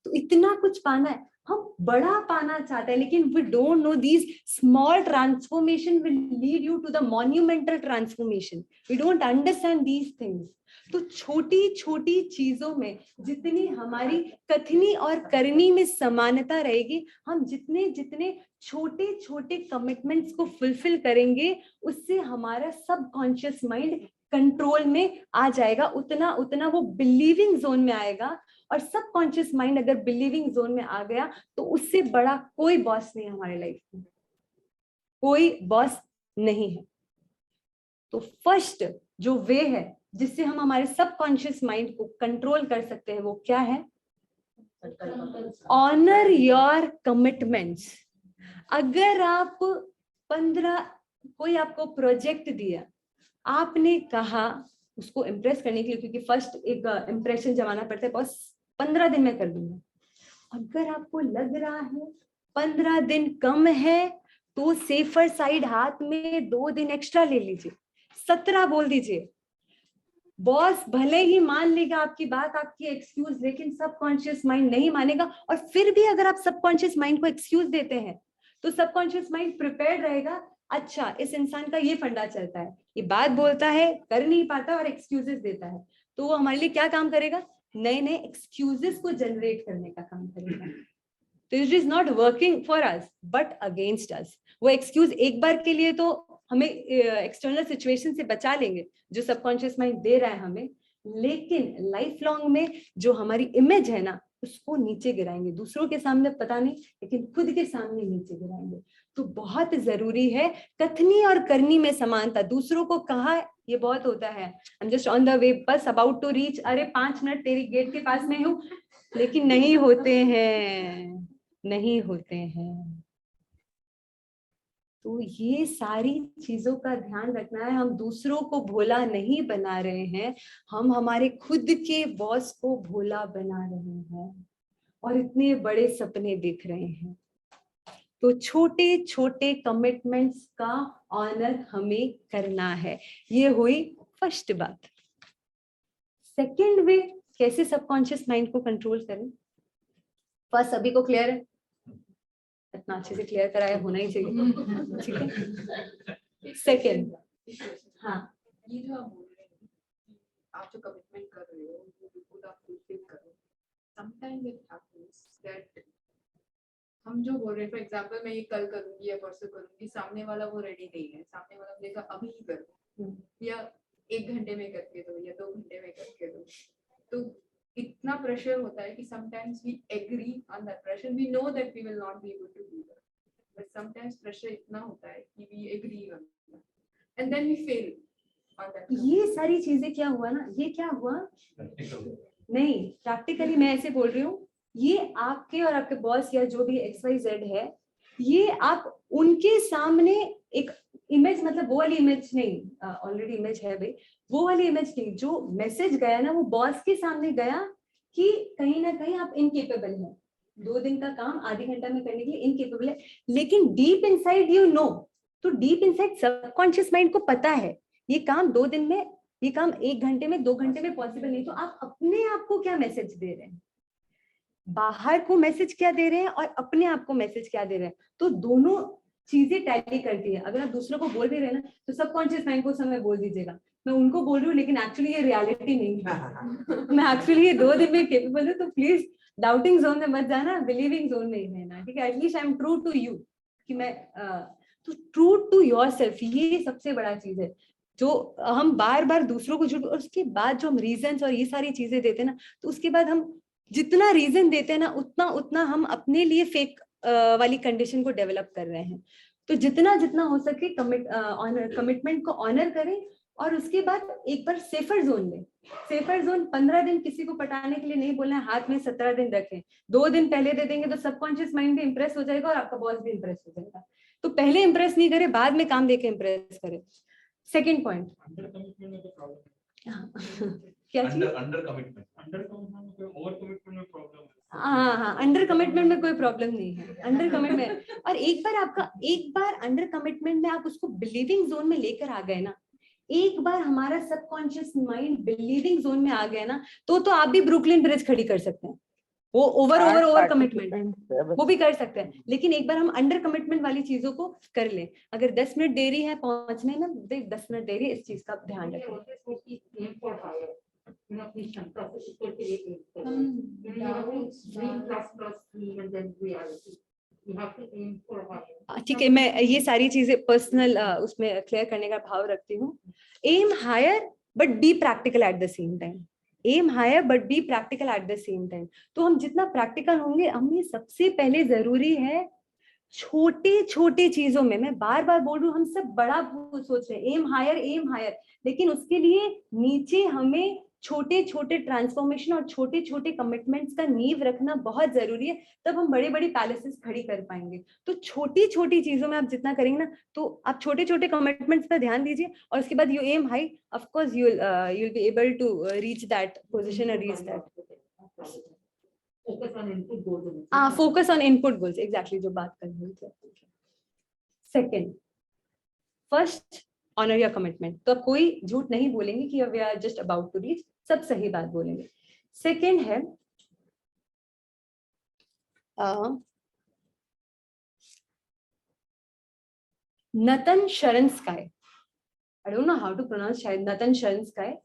तो इतना कुछ पाना है, हम बड़ा पाना चाहते हैं, लेकिन we don't know these small transformation will lead you to the monumental transformation. We don't understand these things. तो छोटी छोटी चीजों में जितनी हमारी कथनी और करनी में समानता रहेगी, हम जितने जितने छोटे छोटे कमिटमेंट्स को फुलफिल करेंगे, उससे हमारा सबकॉन्शियस माइंड कंट्रोल में आ जाएगा, उतना उतना वो बिलीविंग जोन में आएगा। और सबकॉन्शियस माइंड अगर बिलीविंग जोन में आ गया तो उससे बड़ा कोई बॉस नहीं है हमारे लाइफ में, कोई बॉस नहीं है। तो फर्स्ट जो वे है जिससे हम हमारे सबकॉन्शियस माइंड को कंट्रोल कर सकते हैं, वो क्या है? Honour your commitments. अगर आप 15 कोई आपको प्रोजेक्ट दिया, आपने कहा उसको इम्प्रेस करने के लिए, क्योंकि फर्स्ट एक इम्प्रेशन जमाना पड़ता है, बस 15 दिन में कर दूंगा। अगर आपको लग रहा है 15 दिन कम है, तो सेफर साइड हाथ में 2 दिन एक्स्ट्रा ले लीजिए, 17 बोल दीजिए। बॉस भले ही मान लेगा आपकी बात, आपकी एक्सक्यूज, लेकिन सबकॉन्शियस माइंड नहीं मानेगा। और फिर भी अगर आप सबकॉन्शियस माइंड को एक्सक्यूज देते हैं, तो सबकॉन्शियस माइंड प्रिपेयर्ड रहेगा, अच्छा इस इंसान का ये फंडा चलता है, ये बात बोलता है, कर नहीं पाता और एक्सक्यूजेस देता है, तो वो हमारे लिए क्या काम करेगा? नए नए एक्सक्यूजेस को जनरेट करने का काम करेगा। तो it is not working for us but against us. वो एक्सक्यूज एक बार के लिए तो हमें एक्सटर्नल सिचुएशन से बचा लेंगे जो सबकॉन्शियस माइंड दे रहा है हमें, लेकिन लाइफ लॉन्ग में जो हमारी इमेज है ना, उसको नीचे गिराएंगे। दूसरों के सामने पता नहीं, लेकिन खुद के सामने नीचे गिराएंगे। तो बहुत जरूरी है कथनी और करनी में समानता। दूसरों को कहा ये बहुत होता है, I am just on the way, बस अबाउट टू रीच, अरे 5 मिनट तेरी गेट के पास में हूँ, लेकिन नहीं होते हैं, नहीं होते हैं। तो ये सारी चीजों का ध्यान रखना है। हम दूसरों को भोला नहीं बना रहे हैं, हम हमारे खुद के बॉस को भोला बना रहे हैं और इतने बड़े सपने देख रहे हैं। तो छोटे छोटे कमिटमेंट्स का ऑनर हमें करना है। ये हुई फर्स्ट बात। सेकंड वे, कैसे सबकॉन्शियस माइंड को कंट्रोल करें? फर्स्ट सभी को क्लियर है? इतना अच्छे से क्लियर कराया होना ही चाहिए, ठीक है। सेकंड, हाँ, ये जो आप बोल रहे हैं, आप जो कमिटमेंट कर रहे हो वो बिल्कुल आप फुलफिल करो। समटाइम्स इट हैपेंस दैट हम जो बोल रहे हैं, फॉर एग्जांपल मैं ये कल करूंगी या परसों करूंगी, सामने वाला वो रेडी नहीं है, सामने वाला बोलेगा अभी ही करो, या 1 घंटे में करके दो या 2 घंटे में करके दो। तो इतना प्रेशर होता है कि sometimes we agree on that pressure, we know that we will not be able to do that, but sometimes pressure इतना होता है कि we agree on that and then we fail on that. ये सारी चीजें क्या हुआ ना, ये क्या हुआ नहीं, प्रैक्टिकली मैं ऐसे बोल रही हूँ, ये आपके और आपके बॉस या जो भी XYZ है, ये आप उनके सामने एक इमेज, मतलब वो वाली इमेज नहीं, ऑलरेडी इमेज है भाई, वो वाली इमेज नहीं, जो मैसेज गया ना वो बॉस के सामने गया कि कहीं ना कहीं आप इनकेपेबल हैं, 2 दिन का काम आधे घंटा में करने के लिए इनकेपेबल है, लेकिन डीप इनसाइड यू नो, तो डीप इनसाइड सबकॉन्शियस माइंड को पता है ये काम 2 दिन में, ये काम 1 घंटे में, 2 घंटे में पॉसिबल नहीं। तो आप अपने आप को क्या मैसेज दे रहे हैं, बाहर को मैसेज क्या दे रहे हैं और अपने आप को मैसेज क्या दे रहे हैं? तो दोनों चीजें टैली करती है। अगर आप दूसरों को बोल भी रहे हैं ना तो सबकॉन्शियस माइंड को उस समय बोल दीजिएगा मैं उनको बोल रही हूँ लेकिन एक्चुअली ये रियलिटी नहीं है। मैं एक्चुअली ये 2 दिन में केपेबल हूँ, तो प्लीज डाउटिंग जोन में मत जाना, बिलीविंग जोन में ही रहना, ठीक है। At least I am true to you, कि मैं तो ट्रू टू योरसेल्फ, ये सबसे बड़ा चीज है। जो हम बार बार दूसरों को झूठ, और उसके बाद जो हम रीजंस और ये सारी चीजें देते हैं ना, तो उसके बाद हम जितना रीजन देते हैं ना उतना उतना हम अपने लिए फेक वाली कंडीशन को डेवलप कर रहे हैं। तो जितना जितना हो सके कमिटमेंट को ऑनर करें, और उसके बाद एक बार सेफर जोन में, सेफर जोन 15 दिन किसी को पटाने के लिए नहीं बोलना है, हाथ में 17 दिन रखें। 2 दिन पहले दे देंगे तो सबकॉन्शियस माइंड भी इंप्रेस हो जाएगा और आपका बॉस भी इंप्रेस हो जाएगा। तो पहले इंप्रेस नहीं करे, बाद में काम देके इंप्रेस करे। सेकेंड पॉइंट, अंडर कमिटमेंट में तो प्रॉब्लम है। क्या चीज? अंडर कमिटमेंट में कोई ओवर कमिटमेंट में प्रॉब्लम है। हाँ, अंडर कमिटमेंट में कोई प्रॉब्लम नहीं है, अंडर कमिटमेंट। और एक बार अंडर कमिटमेंट में आप उसको बिलीविंग जोन में लेकर आ गए ना, एक बार हमारा सबकॉन्शियस माइंड बिलीविंग जोन में आ गया ना, तो आप भी ब्रुकलिन ब्रिज खड़ी कर सकते हैं। वो ओवर कमिटमेंट वो भी कर सकते हैं, लेकिन एक बार हम अंडर कमिटमेंट वाली चीजों को कर लें। अगर 10 मिनट देरी है पहुंचने में, 10 मिनट देरी, इस चीज का ध्यान रखें। ठीक है, मैं ये सारी चीजें पर्सनल उसमें क्लियर करने का भाव रखती हूँ। Aim higher but be practical at the same time, aim higher but be practical at the same time. तो हम जितना प्रैक्टिकल होंगे, हमें सबसे पहले जरूरी है छोटे छोटे चीजों में, मैं बार बार बोल रही हूँ, हम सब बड़ा सोच रहे हैं एम हायर, लेकिन उसके लिए नीचे हमें छोटे छोटे ट्रांसफॉर्मेशन और छोटे छोटे कमिटमेंट्स का नींव रखना बहुत जरूरी है, तब हम बड़े बड़ी पैलेसेस खड़ी कर पाएंगे। तो छोटी छोटी चीजों में आप जितना करेंगे ना, तो आप छोटे छोटे कमिटमेंट्स पर ध्यान दीजिए, और उसके बाद you aim high, of course you will be able to reach that position और reach that. Focus on input goals, exactly जो बात कर रही थी। Second, first honour your commitment, तो अब कोई झूठ नहीं बोलेंगे कि we are just about to reach, सब सही बात बोलेंगे। सेकेंड है Natan Sharansky, I don't know how to pronounce, शायद नतन शरणस्काय।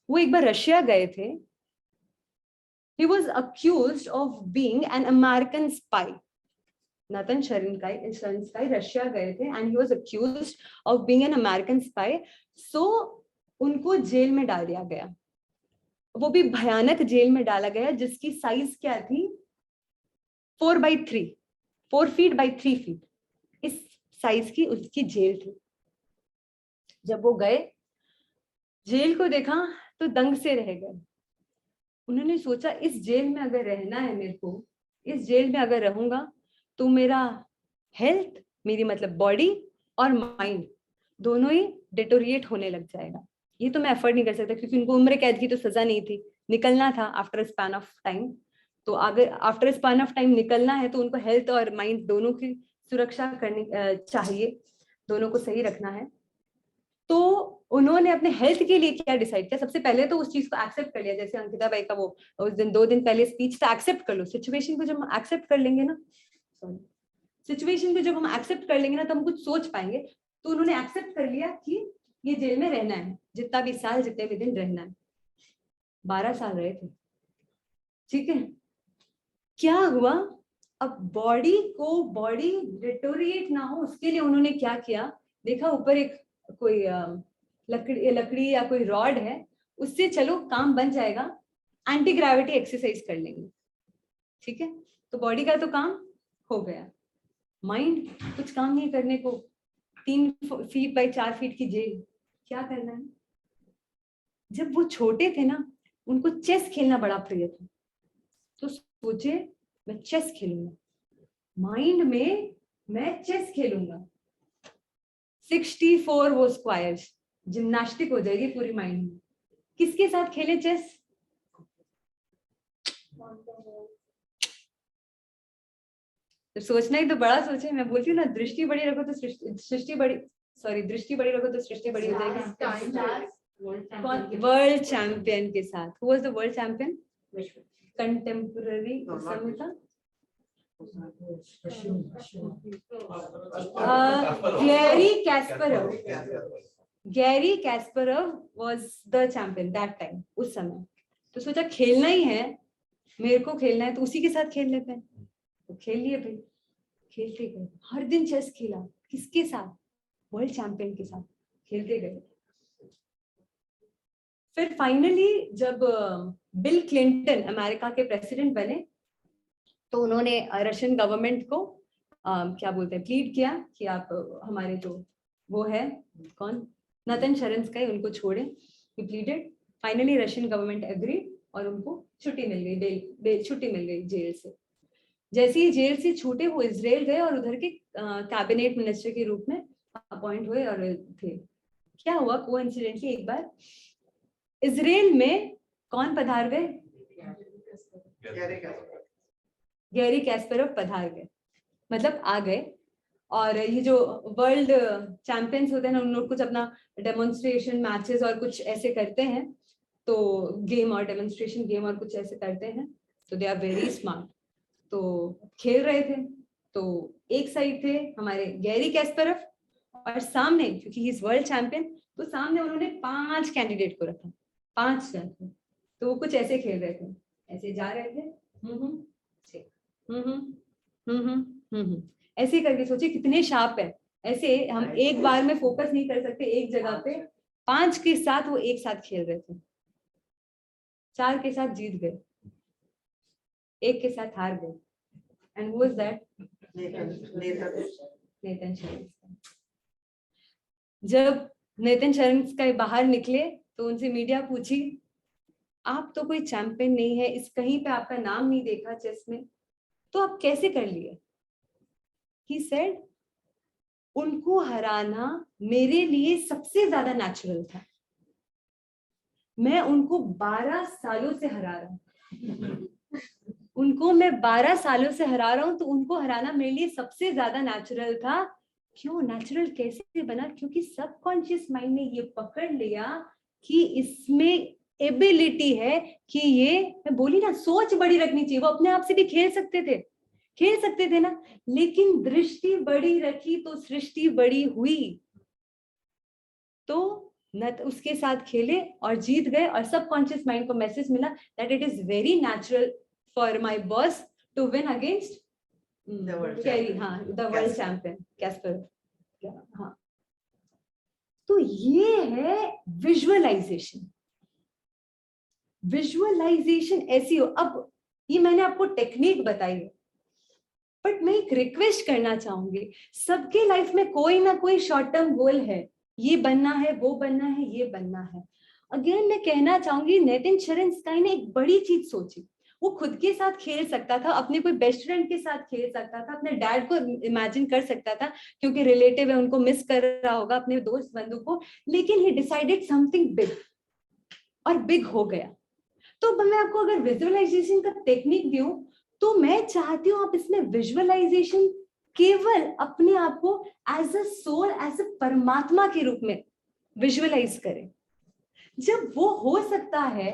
वो एक बार रशिया गए थे। He was accused of being an American spy. Natan Sharansky Russia गए थे and he was accused of being an American spy. So उनको jail में डाल दिया गया, वो भी भयानक जेल में डाला गया, जिसकी साइज क्या थी 4x3, 4 feet by 3 feet, इस साइज की उसकी जेल थी। जब वो गए, जेल को देखा तो दंग से रह गए। उन्होंने सोचा इस जेल में अगर रहना है मेरे को, इस जेल में अगर रहूंगा तो मेरा हेल्थ, मेरी मतलब बॉडी और माइंड दोनों ही डिटोरिएट होने लग जाएगा। ये तो मैं अफोर्ड नहीं कर सकता, क्योंकि उनको उम्र कैद की तो सजा नहीं थी, निकलना था after a span of time. तो अगर after a span of time निकलना है तो उनको हेल्थ और माइंड दोनों की सुरक्षा करनी चाहिए, दोनों को सही रखना है। तो उन्होंने अपने हेल्थ के लिए क्या डिसाइड किया? सबसे पहले तो उस चीज को एक्सेप्ट कर लिया, जैसे अंकिता बाई का वो उस दिन 2 दिन पहले स्पीच था, एक्सेप्ट कर लो सिचुएशन को। जब हम एक्सेप्ट कर लेंगे ना, सिचुएशन को जब हम एक्सेप्ट कर लेंगे ना, तो हम कुछ सोच पाएंगे। तो उन्होंने एक्सेप्ट कर लिया कि ये जेल में रहना है, जितना भी साल, जितने भी दिन रहना है। 12 साल रहे थे, ठीक है। क्या हुआ? अब बॉडी डिटोरिएट ना हो, उसके लिए उन्होंने क्या किया, देखा ऊपर एक कोई लकड़ी या कोई रॉड है, उससे चलो काम बन जाएगा, एंटी ग्रेविटी एक्सरसाइज कर लेंगे, ठीक है। तो बॉडी का तो काम हो गया, माइंड कुछ काम नहीं करने को, 3 feet by 4 feet की जेल, क्या करना है? जब वो छोटे थे ना, उनको चेस खेलना बड़ा प्रिय था, तो सोचे मैं चेस खेलूंगा, माइंड में मैं चेस खेलूंगा। 64 वो स्क्वायर्स, जिम्नास्टिक हो जाएगी पूरी माइंड में। किसके साथ खेले चेस? तो सोचना ही तो बड़ा सोचे। मैं बोलती हूँ ना, दृष्टि बड़ी रखो तो सृष्टि बड़ी, दृष्टि बड़ी रखो तो सृष्टि बड़ी हो जाएगी। वर्ल्ड चैंपियन के साथ। Who was the world champion? Contemporary समय का Gary कैस्परव was the champion that time, उस समय। तो सोचा खेलना ही है, मेरे को खेलना है तो उसी के साथ खेल लेते हैं, तो खेल लिए भाई, खेलते गए, हर दिन चेस खेला। किसके साथ? वर्ल्ड चैंपियन के साथ खेलते गए। फिर फाइनली जब बिल क्लिंटन अमेरिका के प्रेसिडेंट बने तो उन्होंने रशियन गवर्नमेंट को क्या बोलते हैं, प्लीड किया कि आप हमारे जो वो है कौन, नतन शरन्स्काई, उनको छोड़ें। He pleaded, finally Russian government agree और उनको छुट्टी मिल गई, छुट्टी मिल गई जेल से। जैसे ही जेल से छूटे वो इजराइल गए और उधर के कैबिनेट मिनिस्टर के रूप में अपॉइंट हुए और थे। क्या हुआ, कोइंसिडेंटली एक बार इजराइल में कौन पधार गए? गैरी कैस्परव पधार गए, मतलब आ गए। और ये जो वर्ल्ड चैंपियंस होते हैं ना, उन लोग कुछ अपना डेमोन्स्ट्रेशन मैचेस और कुछ ऐसे करते हैं, तो गेम और डेमोन्स्ट्रेशन गेम और कुछ ऐसे करते हैं, तो दे आर वेरी स्मार्ट। तो खेल रहे थे, तो एक साइड थे हमारे गैरी कैस्परव और सामने, क्योंकि ही इज वर्ल्ड चैंपियन, तो सामने उन्होंने 5 कैंडिडेट को रखा, 5 जन थे। तो वो कुछ ऐसे खेल रहे थे, ऐसे जा रहे थे, ऐसे करके। सोचिए कितने शार्प है, ऐसे हम एक बार में फोकस नहीं कर सकते एक जगह पे। 5 के साथ वो एक साथ खेल रहे थे, 4 के साथ जीत गए, 1 के साथ हार गए। And who is that? Nathan Sharansky. जब नेथन शरन्स्काई बाहर निकले तो उनसे मीडिया पूछी, आप तो कोई चैंपियन नहीं है, इस कहीं पे आपका नाम नहीं देखा चेस में, तो आप कैसे कर लिए? He said, उनको हराना मेरे लिए सबसे ज्यादा नेचुरल था। मैं उनको 12 सालों से हरा रहा हूँ, उनको मैं 12 सालों से हरा रहा हूँ, तो उनको हराना मेरे लिए सबसे ज्यादा नेचुरल था। क्यों नेचुरल कैसे बना? क्योंकि सबकॉन्शियस माइंड ने ये पकड़ लिया कि इसमें एबिलिटी है कि ये, मैं बोली ना, सोच बड़ी रखनी चाहिए। वो अपने आप से भी खेल सकते थे ना, लेकिन दृष्टि बड़ी रखी तो सृष्टि बड़ी हुई। तो नत उसके साथ खेले और जीत गए, और सबकॉन्शियस माइंड को मैसेज मिला that it is very natural for my boss to win against Garry, हाँ, द वर्ल्ड चैंपियन कैस्परव। हाँ, तो ये है विजुअलाइजेशन। विजुअलाइजेशन ऐसी हो। अब ये मैंने आपको टेक्निक बताई है, बट मैं एक रिक्वेस्ट करना चाहूंगी, सबके लाइफ में कोई ना कोई शॉर्ट टर्म गोल है, ये बनना है, वो बनना है, ये बनना है। अगेन मैं कहना चाहूंगी, नेथन शरन्स्काई ने एक बड़ी चीज सोची। वो खुद के साथ खेल सकता था, अपने कोई बेस्ट फ्रेंड के साथ खेल सकता था, अपने डैड को इमेजिन कर सकता था क्योंकि रिलेटिव है, उनको मिस कर रहा होगा अपने दोस्त बंधु को, लेकिन ही डिसाइडेड समथिंग बिग, और बिग हो गया। तो मैं आपको अगर विजुअलाइजेशन का टेक्निक दूं, तो मैं चाहती हूँ आप इसमें विजुअलाइजेशन केवल अपने आप को as a soul, as a परमात्मा के रूप में विजुअलाइज करें। जब वो हो सकता है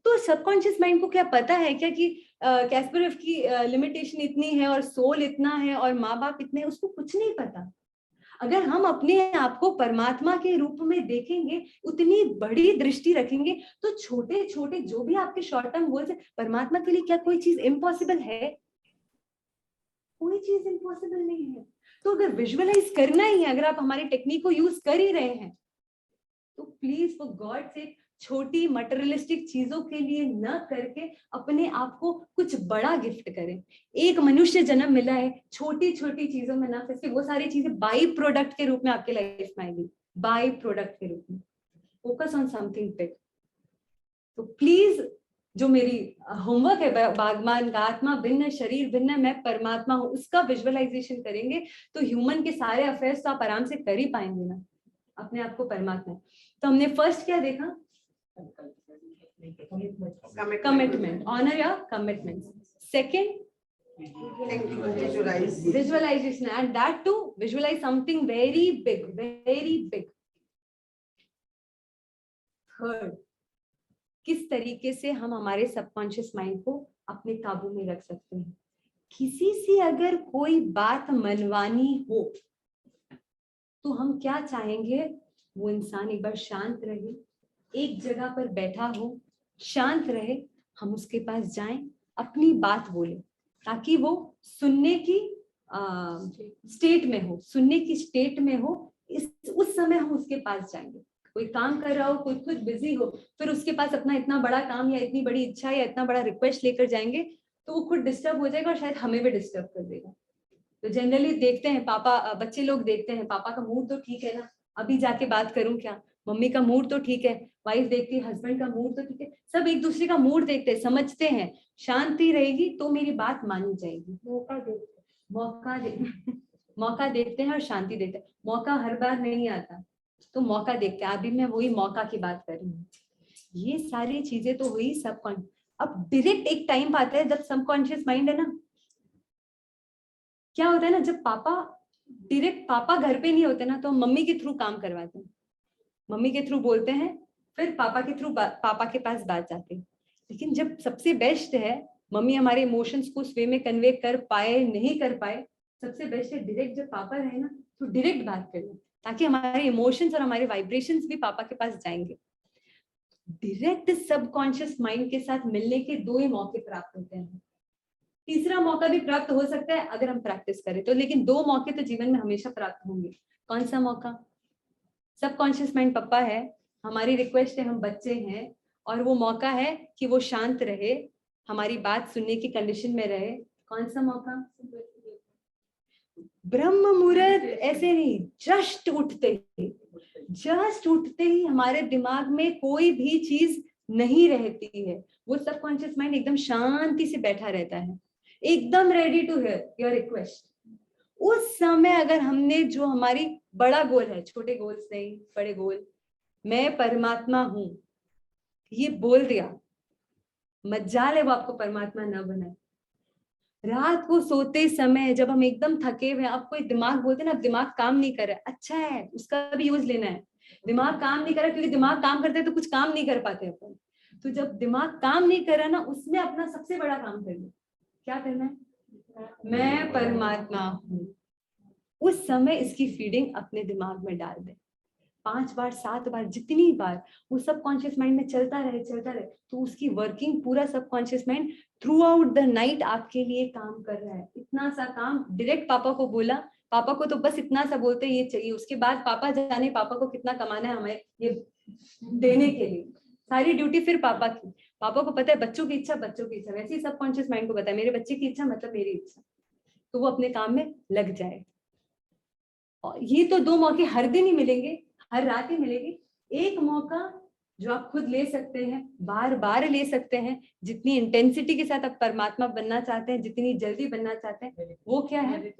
तो सबकॉन्शियस माइंड को क्या पता है क्या कि कैस्परव की लिमिटेशन इतनी है और सोल इतना है और माँ बाप इतने, उसको कुछ नहीं पता। अगर हम अपने आप को परमात्मा के रूप में देखेंगे, उतनी बड़ी दृष्टि रखेंगे, तो छोटे छोटे जो भी आपके शॉर्ट टर्म गोल्स है, परमात्मा के लिए क्या कोई चीज इम्पॉसिबल है? कोई चीज इम्पॉसिबल नहीं है। तो अगर विजुअलाइज करना ही है, अगर आप हमारी टेक्निक को यूज कर ही रहे हैं, तो प्लीज फॉर गॉड से छोटी मटेरियलिस्टिक चीजों के लिए न करके अपने आप को कुछ बड़ा गिफ्ट करें। एक मनुष्य जन्म मिला है, छोटी छोटी चीजों में ना फंसे, वो सारी चीजें बाई प्रोडक्ट के रूप में आपके लाइफ में आएगी, बाई प्रोडक्ट के रूप में। Focus on something big. तो प्लीज, जो मेरी होमवर्क है, बागमान का आत्मा भिन्न, शरीर भिन्न, मैं परमात्मा हूँ, उसका विजुअलाइजेशन करेंगे तो ह्यूमन के सारे अफेयर्स तो आप आराम से कर ही पाएंगे ना, अपने आप को परमात्मा। तो हमने फर्स्ट क्या देखा? कमिटमेंट, ऑनर या commitment. Second, visualization, and that too visualize something very big, very big. Third, किस तरीके से हम हमारे सबकॉन्शियस माइंड को अपने काबू में रख सकते हैं, किसी से अगर कोई बात मनवानी हो तो हम क्या चाहेंगे, वो इंसान एक बार शांत रहे, एक जगह पर बैठा हो, शांत रहे, हम उसके पास जाएं, अपनी बात बोले, ताकि वो सुनने की स्टेट में हो, सुनने की स्टेट में हो। उस समय हम उसके पास जाएंगे। कोई काम कर रहा हो, कोई खुद बिजी हो, फिर उसके पास अपना इतना बड़ा काम या इतनी बड़ी इच्छा या इतना बड़ा रिक्वेस्ट लेकर जाएंगे तो वो खुद डिस्टर्ब हो जाएगा और शायद हमें भी डिस्टर्ब कर देगा। तो जनरली देखते हैं बच्चे लोग देखते हैं, पापा का मूड तो ठीक है ना, अभी जाके बात करूं क्या, मम्मी का मूड तो ठीक है, वाइफ देखती है हस्बैंड का मूड तो ठीक है, सब एक दूसरे का मूड देखते हैं, समझते हैं, शांति रहेगी तो मेरी बात मानी जाएगी। मौका देखते हैं और शांति देते हैं। मौका हर बार नहीं आता, तो मौका देखते हैं। अभी मैं वही मौका की बात कर रही हूँ। ये सारी चीजें तो हुई सबकॉन्शियस। अब डायरेक्ट एक टाइम आता है जब सबकॉन्शियस माइंड है ना, क्या होता है ना, जब पापा घर पे नहीं होते ना तो मम्मी के थ्रू काम करवाते हैं, मम्मी के थ्रू बोलते हैं, फिर पापा के थ्रू पापा के पास बात जाती है। लेकिन जब सबसे बेस्ट है, मम्मी हमारे इमोशंस को उस वे में कन्वे कर पाए नहीं कर पाए, सबसे बेस्ट है डायरेक्ट जब पापा रहे ना तो डायरेक्ट बात कर लो, ताकि हमारे इमोशंस और हमारे वाइब्रेशंस भी पापा के पास जाएंगे। डायरेक्ट सबकॉन्शियस माइंड के साथ मिलने के 2 ही मौके प्राप्त होते हैं। तीसरा मौका भी प्राप्त हो सकता है अगर हम प्रैक्टिस करें तो, लेकिन 2 मौके तो जीवन में हमेशा प्राप्त होंगे। कौन सा मौका? सबकॉन्शियस माइंड पापा है, हमारी रिक्वेस्ट है, हम बच्चे हैं, और वो मौका है कि वो शांत रहे, हमारी बात सुनने की कंडीशन में रहे। कौन सा मौका? ब्रह्म मुहूर्त ऐसे नहीं, जस्ट उठते ही हमारे दिमाग में कोई भी चीज नहीं रहती है, वो सबकॉन्शियस माइंड एकदम शांति से बैठा रहता है, एकदम ready to hear your request. उस समय अगर हमने जो हमारी बड़ा गोल है, छोटे गोल्स नहीं, बड़े गोल, मैं परमात्मा हूं, ये बोल दिया, मज्जाल है वो आपको परमात्मा न बनाए। रात को सोते समय जब हम एकदम थके हुए, अब कोई दिमाग बोलते ना, अब दिमाग काम नहीं कर रहा है, अच्छा है, उसका भी यूज लेना है। दिमाग काम नहीं कर रहा, क्योंकि दिमाग काम करते हैं तो कुछ काम नहीं कर पाते अपन। तो जब दिमाग काम नहीं कर रहा ना, उसमें अपना सबसे बड़ा काम करना, क्या करना है? मैं परमात्मा हूँ। उस समय इसकी फीडिंग अपने दिमाग में डाल दे, 5 बार 7 बार, जितनी बार वो सबकॉन्शियस माइंड में चलता रहे, तो उसकी वर्किंग, पूरा subconscious mind through out the night आपके लिए काम कर रहा है। इतना सा काम डायरेक्ट पापा को बोला, पापा को तो बस इतना सा बोलते ये चाहिए, उसके बाद पापा जाने पापा को कितना कमाना है हमें ये देने के लिए, सारी ड्यूटी फिर पापा की। पापा को पता है बच्चों की इच्छा, वैसे ही सबकॉन्शियस माइंड को पता है मेरे बच्चे की इच्छा मतलब मेरी इच्छा, तो वो अपने काम में लग जाए। और ये तो 2 मौके हर दिन ही मिलेंगे, हर रात ही मिलेगी। एक मौका जो आप खुद ले सकते हैं, बार बार ले सकते हैं, जितनी इंटेंसिटी के साथ आप परमात्मा बनना चाहते हैं, जितनी जल्दी बनना चाहते हैं, वो क्या है?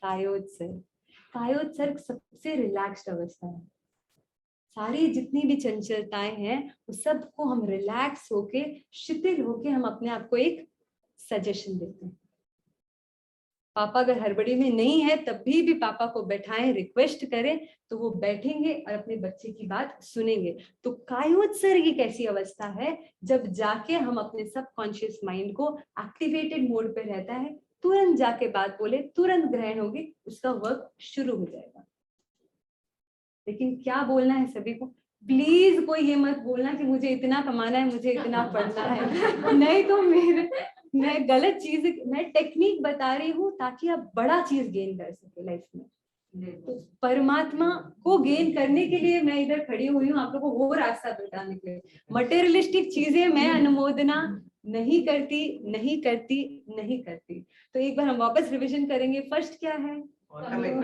कायोत्सर्ग। कायोत्सर्ग सबसे रिलैक्स्ड अवस्था है। सारी जितनी भी चंचलताएं हैं वो सबको हम रिलैक्स होके, शिथिल होके हम अपने आप को एक सजेशन देते हैं। पापा अगर हड़बड़ी में नहीं है तब भी पापा को बैठाएं, रिक्वेस्ट करें, तो वो बैठेंगे और अपने बच्चे की बात सुनेंगे। तो कायोत्सर्ग एक ऐसी अवस्था है जब जाके हम अपने सबकॉन्शियस माइंड को एक्टिवेटेड मोड पे रहता है, तुरंत जाके बात बोले, तुरंत ग्रहण होगी, उसका वर्क शुरू हो जाएगा। लेकिन क्या बोलना है सभी को? प्लीज कोई ये मत बोलना कि मुझे इतना कमाना है, मुझे इतना पढ़ना है। नहीं तो मैं गलत चीज, मैं टेक्निक बता रही हूँ ताकि आप बड़ा चीज गेन कर सके लाइफ में। तो परमात्मा को गेन करने के लिए मैं इधर खड़ी हुई हूँ, आप लोगों को वो रास्ता बताने के लिए। मटेरियलिस्टिक चीजें मैं अनुमोदना नहीं करती। तो एक बार हम वापस रिविजन करेंगे। फर्स्ट क्या है? ऑनर।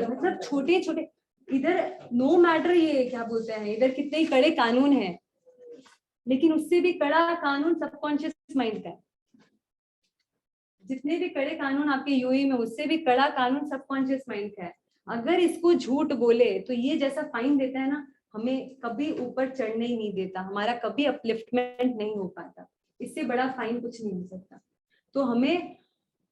मतलब छोटे छोटे, इधर नो मैटर ये क्या बोलते हैं, इधर कितने ही कड़े कानून हैं, लेकिन उससे भी कड़ा कानून सबकॉन्शियस माइंड का है। जितने भी कड़े कानून आपके यूई में, उससे भी कड़ा कानून सबकॉन्शियस माइंड का है। अगर इसको झूठ बोले तो ये जैसा फाइन देता है ना, हमें कभी ऊपर चढ़ने ही नहीं देता, हमारा कभी अपलिफ्टमेंट नहीं हो पाता। इससे बड़ा फाइन कुछ नहीं हो सकता। तो हमें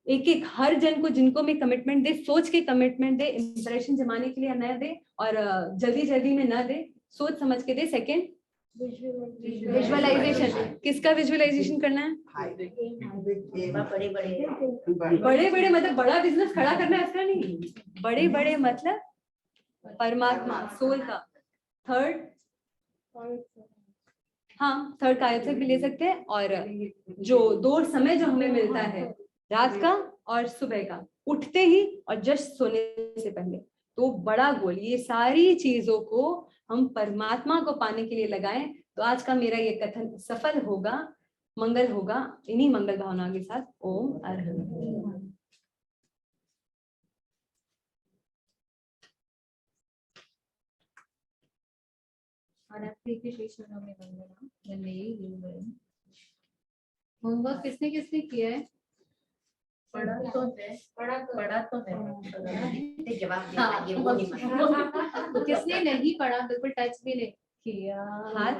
एक हर जन को, जिनको मैं कमिटमेंट दे, सोच के कमिटमेंट दे, इंप्रेशन जमाने के लिए न दे और जल्दी में न दे, सोच समझ के दे। सेकंड, विजुअलाइजेशन, किसका विजुअलाइजेशन करना है? बड़े बड़े बड़े बड़े मतलब बड़ा बिजनेस खड़ा करना है ऐसा नहीं, बड़े बड़े मतलब परमात्मा सोल का। थर्ड, हाँ थर्ड कायत्सक भी ले सकते हैं। और जो 2 समय जो हमें मिलता है, रात का और सुबह का, उठते ही और जस्ट सोने से पहले, तो बड़ा गोल, ये सारी चीजों को हम परमात्मा को पाने के लिए लगाएं। तो आज का मेरा ये कथन सफल होगा, मंगल होगा इन्हीं मंगल भावनाओं के साथ। ओम अरहत। होमवर्क किसने किसने किया है? पढ़ा तो है जवाब हाँ, देना ये वो नहीं तो किसने नहीं पढ़ा, बिल्कुल टच भी नहीं किया हाथ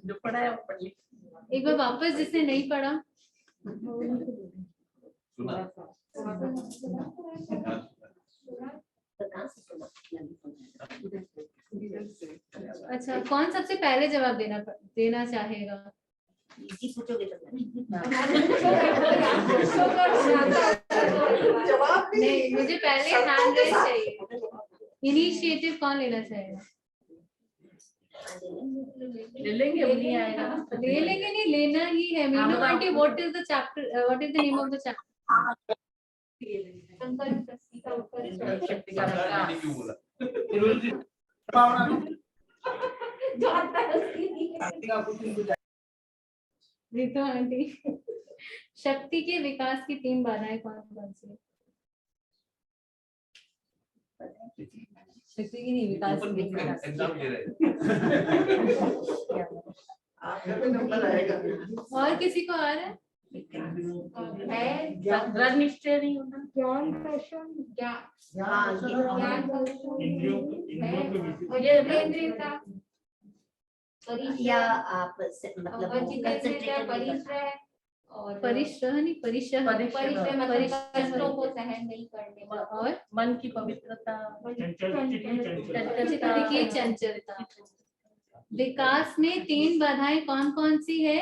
जो पढ़ा है वो पढ़ ली। एक बार वापस जिसने नहीं पढ़ा। अच्छा, कौन सबसे पहले जवाब देना चाहेगा? इजी पूछोगे तो नहीं, मुझे पहले हैंड रेज चाहिए। इनिशिएटिव कौन लेना चाहेगा? ले लेंगे, अब नहीं आएगा। ले लेंगे, नहीं लेना ही है। Meenu aunty, what is the chapter, what is the name of the chapter? Ritu aunty, शक्ति के विकास की 3 बाधाएं कौन कौन सी है? शक्ति की नहीं, विकास की। एग्जाम दे रहे और किसी को आ रहा है? दृढ़ निश्चय नहीं होना। या आप मतलब परिश्रह नहीं, परिश्रह को सहन नहीं करने और मन की पवित्रता, चित्त की चंचलता। विकास में 3 बाधाएं कौन कौन सी है?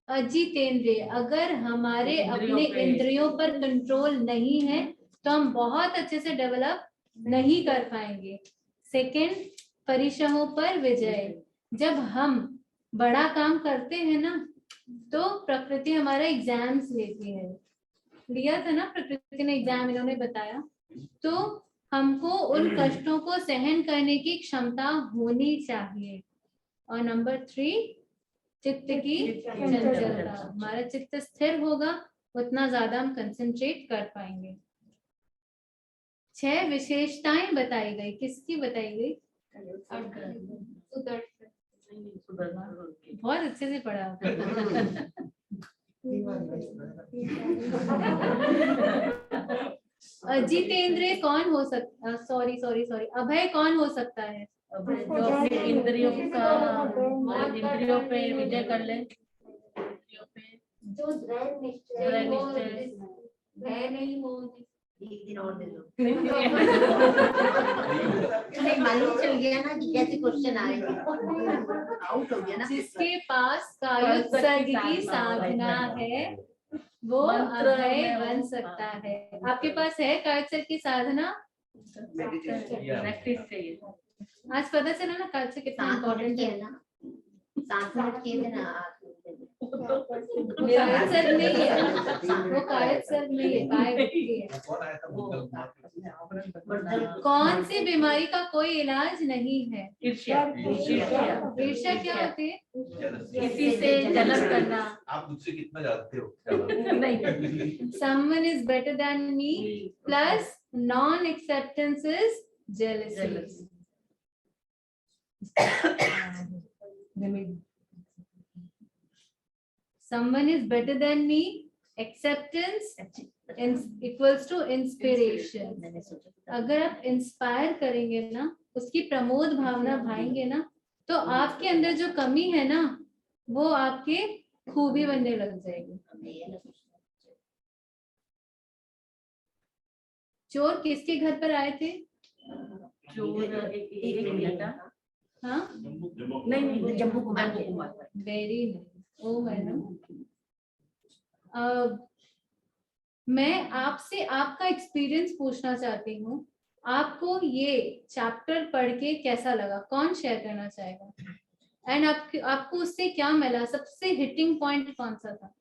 अजितेंद्रिय, अगर हमारे अपने इंद्रियों पर कंट्रोल नहीं है तो हम बहुत अच्छे से डेवलप नहीं कर पाएंगे। सेकंड, परिश्रमों पर विजय, जब हम बड़ा काम करते हैं ना तो प्रकृति हमारा एग्जाम्स लेती है। लिया था ना प्रकृति ने एग्जाम, इन्होंने बताया। तो हमको उन कष्टों को सहन करने की क्षमता होनी चाहिए। और नंबर 3, चित्त की चंचलता। हमारा चित्त स्थिर होगा उतना ज्यादा हम कंसंट्रेट कर पाएंगे। 6 विशेषताएं बताई गई, किसकी बताई गई? बहुत अच्छे से पढ़ा। अजितेंद्रिय कौन हो सकता, सॉरी, अभय कौन हो सकता है? जो अपने इंद्रियों पे विजय कर ले, इंद्रियों पे जो दृढ़ निश्चय भय नहीं हो। एक दिन और दे दो। नहीं मालूम चल गया ना कि कैसे क्वेश्चन आएंगे, आउट हो गया ना। जिसके पास कायोत्सर्ग की साधना है वो अभय बन सकता है। आपके पास है कायोत्सर्ग की साधना? प्रैक्टिस चाहिए। आज पता चला ना कायोत्सर्ग कितना इम्पोर्टेंट है ना। सांस्कृत किए थे ना कायोत्सर्ग नहीं है, वो कायोत्सर्ग नहीं है, कायवृत्ति है। कौन सी बीमारी का कोई इलाज नहीं है? ईर्ष्या। ईर्ष्या क्या होती है? किसी से जलन करना। आप मुझसे कितना जानते हो? नहीं। Someone is better than me plus non-acceptance is jealousy. Someone is better than me, acceptance equals to inspiration. अगर आप इंस्पायर करेंगे ना, उसकी प्रमोद भावना भाएंगे ना, तो आपके अंदर जो कमी है ना वो आपके खूबी बनने लग जाएगी। चोर किसके घर पर आए थे? चोर एक मिनट हाँ नहीं जम्मू कुमार वेरी नाइस। ओ मैडम, मैं आपसे आपका एक्सपीरियंस पूछना चाहती हूँ। आपको ये चैप्टर पढ़ के कैसा लगा? कौन शेयर करना चाहेगा? एंड आपको उससे क्या मिला? सबसे हिटिंग पॉइंट कौन सा था?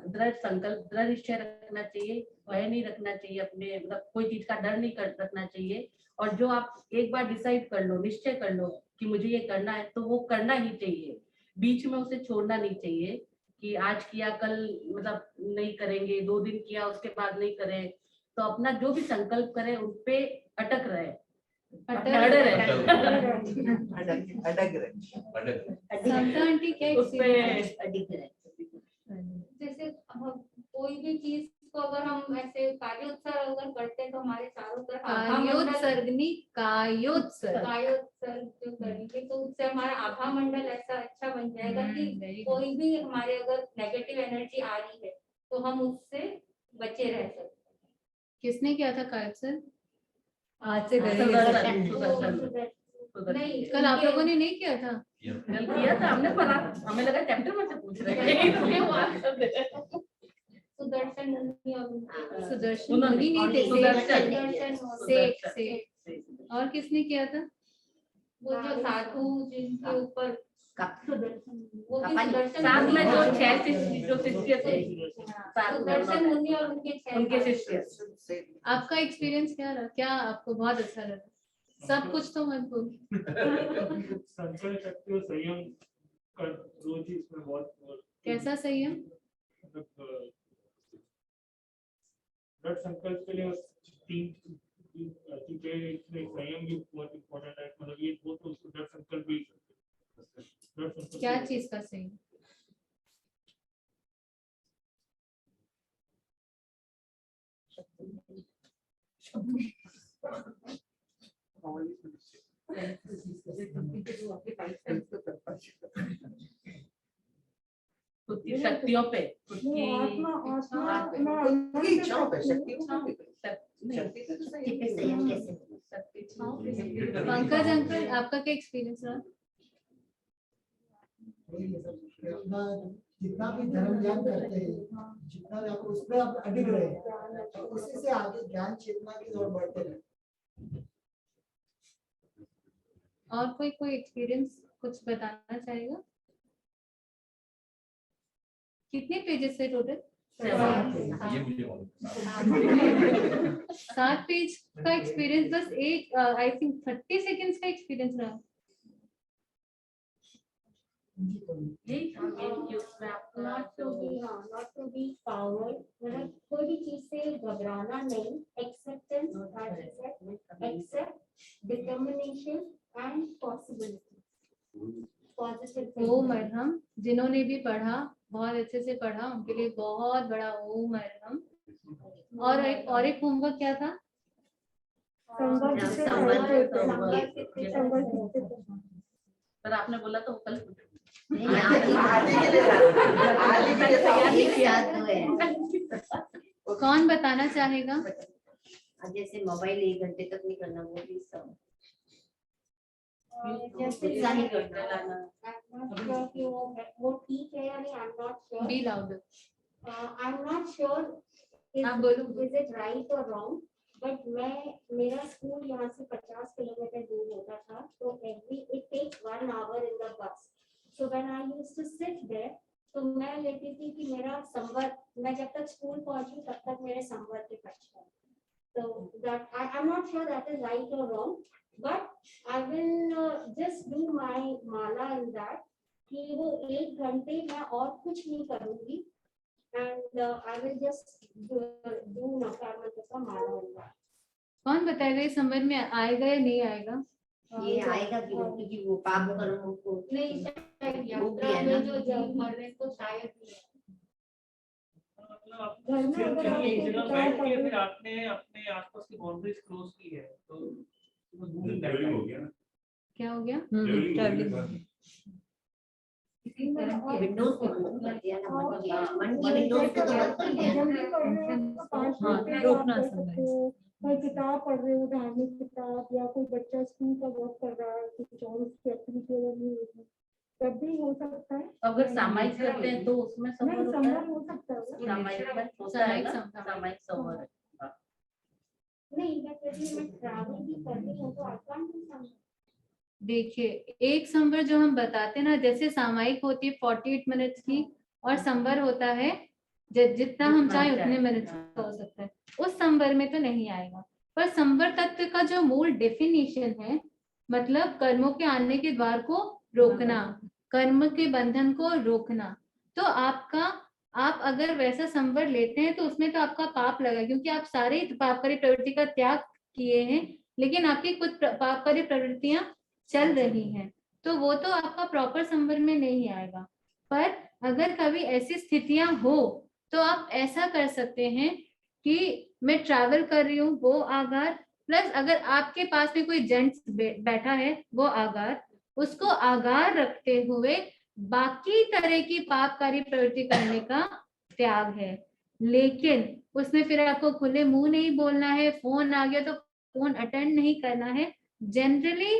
दृढ़ संकल्प, दृढ़ निश्चय रखना चाहिए, भय नहीं रखना चाहिए, अपने मतलब कोई चीज का डर नहीं रखना चाहिए। और जो आप एक बार डिसाइड कर लो, निश्चय कर लो कि मुझे ये करना है, तो वो करना ही चाहिए। बीच में उसे छोड़ना नहीं चाहिए कि आज किया कल मतलब नहीं करेंगे, 2 दिन किया उसके बाद नहीं करें। तो अपना जो भी संकल्प करें उस पे अटक रहे, अड़े रहे। समता आंटी क्या उस पे experience? जैसे कोई भी चीज को अगर हम ऐसे कार्योत्सर्ग अगर करते हैं तो हमारे चारों तरफ कायोत्सर्ग नहीं, कायोत्सर्ग। कायोत्सर्ग जो करेंगे तो उससे हमारा आभा मंडल ऐसा अच्छा बन जाएगा कि कोई भी हमारे अगर नेगेटिव एनर्जी आ रही है तो हम उससे बचे रह सकते हैं। किसने किया था कायोत्सर्ग? आज से very सुदर्शन, interesting. नहीं, कल आप लोगों ने नहीं किया था? कल किया था हमने, पढ़ा, हमें लगा चैप्टर में से पूछ रहे हैं इसलिए वो आंसर दे रहे हैं। सुदर्शन मुनि और उनके- सुदर्शन उन्होंने- मुनि नहीं थे, सुदर्शन। सेठ सेठ। और किसने किया था? वो जो साधु जिनके ऊपर वो भी कपाली। सुदर्शन साथ में जो मुनि- 6 शिष्य जो शिष्य थे, साथ में सुदर्शन मुनि और उनके उनके शिष्य। आपका एक्सपीरियंस क्या रहा? क्या आपको बहुत अच्छा लगा? सब कुछ तो मत बोल। संकल्प शक्ति और संयम का दो चीज में बहुत कैसा संयम? मतलब दृढ़ संकल्प के लिए 3 चीजें, इसमें संयम भी बहुत इम्पोर्टेंट है। मतलब ये वो तो उसको दृढ़ संकल्प भी, दृढ़ संकल्प क्या भी- चीज का संयम? खुद की शक्तियों पे, खुद की पंकज अंकल, आपका क्या एक्सपीरियंस रहा? जितना भी धर्म ज्ञान करते हैं, जितना भी आप उसमें आप अडिग रहे तो उसी से आगे ज्ञान चेतना की ओर बढ़ते रहे। और कोई एक्सपीरियंस कुछ बताना चाहेगा? कितने पेजेस है टोटल? 7 पेज का एक्सपीरियंस, बस एक आई थिंक 30 सेकेंड्स का एक्सपीरियंस रहा। not to be power, मतलब कोई भी चीज से घबराना नहीं, acceptance, accept, determination and possibility, positive ओ मरहम, जिन्होंने भी पढ़ा बहुत अच्छे से पढ़ा, उनके लिए बहुत बड़ा ओ मरहम। और एक होमवर्क क्या था? पर आपने बोला तो कल कौन बताना चाहेगा? जैसे मोबाइल 1 घंटे तक नहीं करना, वो भी सब वो ठीक है या नहीं, I am not sure. Be louder. I am not sure आप बोलो। इज इट राइट और रॉन्ग, बट मेरा स्कूल यहाँ से 50 किलोमीटर दूर होता था, तो it takes 1 hour in the bus. So when I used to sit there, तो मैं लेती थी कि मेरा संवर, मैं जब तक स्कूल पहुंची तब तक मेरे संवर के कक्षा। So that I'm not sure that is right or wrong, but I will just do my mala in that, कि वो 1 घंटे मैं और कुछ नहीं करूँगी, and I will just do नकार मंत्र का माला in that. कौन बताएगा ये समझ में आएगा या नहीं आएगा? ये आएगा क्योंकि वो पाप कर्मों को नहीं, शायद यात्रा में जो जीव मर रहे हैं तो शायद ही है। घर में अगर आप बैठ के फिर आपने अपने आसपास की बाउंड्रीज क्लोज की है तो हो गया ना। क्या हो गया? ट्रैवलिंग। विंडोज को बंद कर दिया ना, मन की विंडोज को तो बंद कर दिया ना। हाँ, रोकना समय। कोई किताब पढ़ रहे हो, धार्मिक किताब, या कोई बच्चा स्कूल का वर्क कर रहा है, कुछ और उसकी एक्टिविटी नहीं होगी, तब भी हो सकता है। अगर सामायिक करते हैं तो उसमें संवर नहीं, होता संवर है। हो सकता है ना? सामायिक में होता है ना, सामायिक संवर। नहीं, मैं ट्रैवल भी कर रही हूँ तो आई कांट डू संवर। देखिए, एक संवर जो हम बताते हैं ना, जैसे सामयिक होती है 48 मिनट्स की, और संवर होता है जितना हम चाहे उतने मिनट्स का हो सकता है, उस संवर में तो नहीं आएगा। पर संवर तत्व का जो मूल डेफिनेशन है, मतलब कर्मों के आने के द्वार को रोकना, कर्म के बंधन को रोकना। तो आप अगर वैसा संवर लेते हैं तो उसमें तो आपका पाप लगा, क्योंकि आप सारे पापकारी प्रवृत्ति का त्याग किए हैं, लेकिन आपकी कुछ पापकारी प्रवृत्तियां चल रही हैं, तो वो तो आपका प्रॉपर संवर में नहीं आएगा। पर अगर कभी ऐसी स्थितियां हो तो आप ऐसा कर सकते हैं कि मैं ट्रैवल कर रही हूँ, वो आगार, प्लस अगर आपके पास में कोई जेंट्स बैठा है वो आगार, उसको आगार रखते हुए बाकी तरह की पापकारी प्रवृत्ति करने का त्याग है। लेकिन उसमें फिर आपको खुले मुंह नहीं बोलना है, फोन आ गया तो फोन अटेंड नहीं करना है। जनरली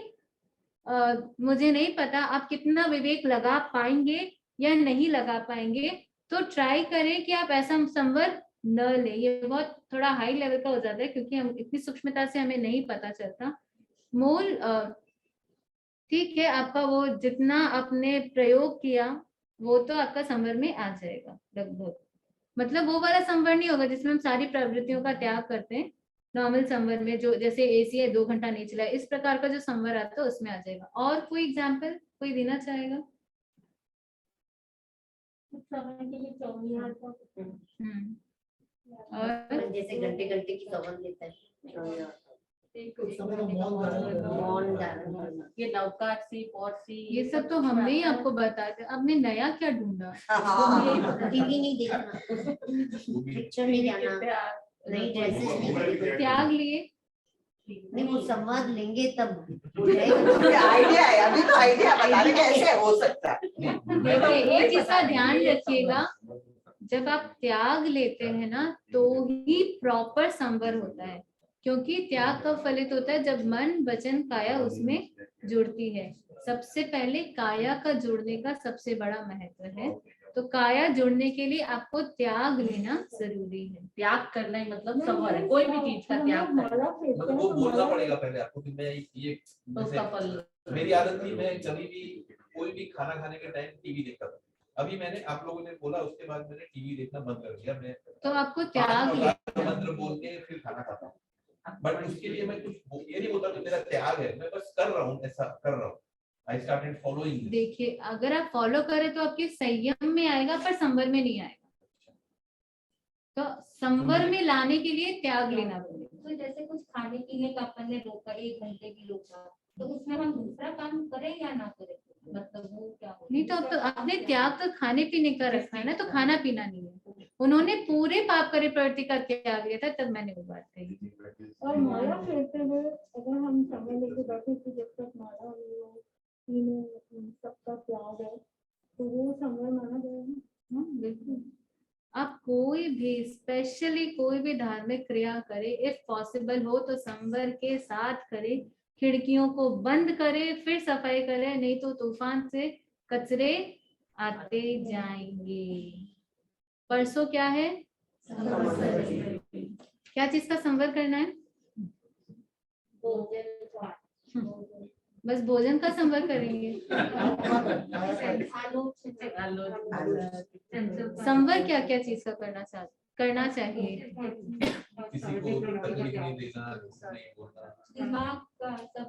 मुझे नहीं पता आप कितना विवेक लगा पाएंगे या नहीं लगा पाएंगे, तो ट्राई करें कि आप ऐसा संवर न ले। ये बहुत थोड़ा हाई लेवल का हो जाता है, क्योंकि हम इतनी सूक्ष्मता से हमें नहीं पता चलता। मूल ठीक है, आपका वो जितना आपने प्रयोग किया वो तो आपका संवर में आ जाएगा लगभग। मतलब वो वाला संवर नहीं होगा जिसमें हम सारी प्रवृत्तियों का त्याग करते हैं। नॉर्मल संवर में जो जैसे एसी है 2 घंटा नहीं चला, इस प्रकार का जो संवर आता है उसमें आ जाएगा। और कोई एग्जाम्पल कोई देना चाहेगा? और जैसे घंटे घंटे की संवर लेता है, मौन ये नवकार सी, पौर सी, ये सब तो हमने ही आपको बताया था, आपने नया क्या ढूंढा? टीवी नहीं देखना, पिक्चर नहीं जाना, नहीं ड्रेसेस त्याग लिए? नहीं, वो संवाद लेंगे तब आइडिया है, अभी तो आइडिया बता रहे कैसे हो सकता है। देखिए, एक चीज का ध्यान रखिएगा, जब आप त्याग लेते हैं ना तो ही प्रॉपर संवर होता है, क्योंकि त्याग कब फलित होता है? जब मन वचन काया उसमें जुड़ती है। सबसे पहले काया का जुड़ने का सबसे बड़ा महत्व है, तो काया जुड़ने के लिए आपको त्याग लेना जरूरी है। त्याग करना ही मतलब संवर है, कोई भी चीज का त्याग करना। मतलब वो बोलना पड़ेगा पहले आपको कि मैं ये तो उसका फल। मेरी आदत थी, मैं कभी भी कोई भी खाना खाने के टाइम टीवी देखता था। अभी मैंने आप लोगों ने बोला उसके बाद मैंने टीवी देखना बंद कर दिया। मैं तो आपको त्याग ले मंत्र बोल के फिर खाना खाता हूँ, बट उसके लिए मैं कुछ ये नहीं बोलता कि मेरा त्याग है, मैं बस कर रहा हूँ, ऐसा कर रहा हूँ। I started following this. देखिए, अगर आप फॉलो करें तो आपके संयम में आएगा, पर संवर में नहीं आएगा। तो संवर में लाने के लिए त्याग लेना पड़ेगा। तो जैसे कुछ खाने पीने का अपन ने रोका, 1 घंटे की रोका, तो उसमें हम दूसरा काम करें या ना करें, मतलब वो क्या हो? नहीं तो अब तो आपने त्याग तो खाने पीने का रखा है ना, तो खाना पीना नहीं है। उन्होंने पूरे पाप करे प्रवृत्ति का त्याग लिया था, तब मैंने वो बात कही। और माला फेरते हुए अगर हम समय लेके बैठे कि जब तक माला सबका त्याग है तो वो समय माना जाएगा। हाँ, बिल्कुल। आप कोई भी स्पेशली कोई भी धार्मिक क्रिया करे, इफ पॉसिबल हो तो संवर के साथ करे, खिड़कियों को बंद करे फिर सफाई करे, नहीं तो तूफान से कचरे आते जाएंगे। परसों क्या है? क्या चीज का संवर करना है? बस भोजन का संवर करेंगे। संवर क्या क्या चीज का करना चाहिए? किसी को तकलीफ नहीं देना, नहीं बोलना। दिमाग का सब।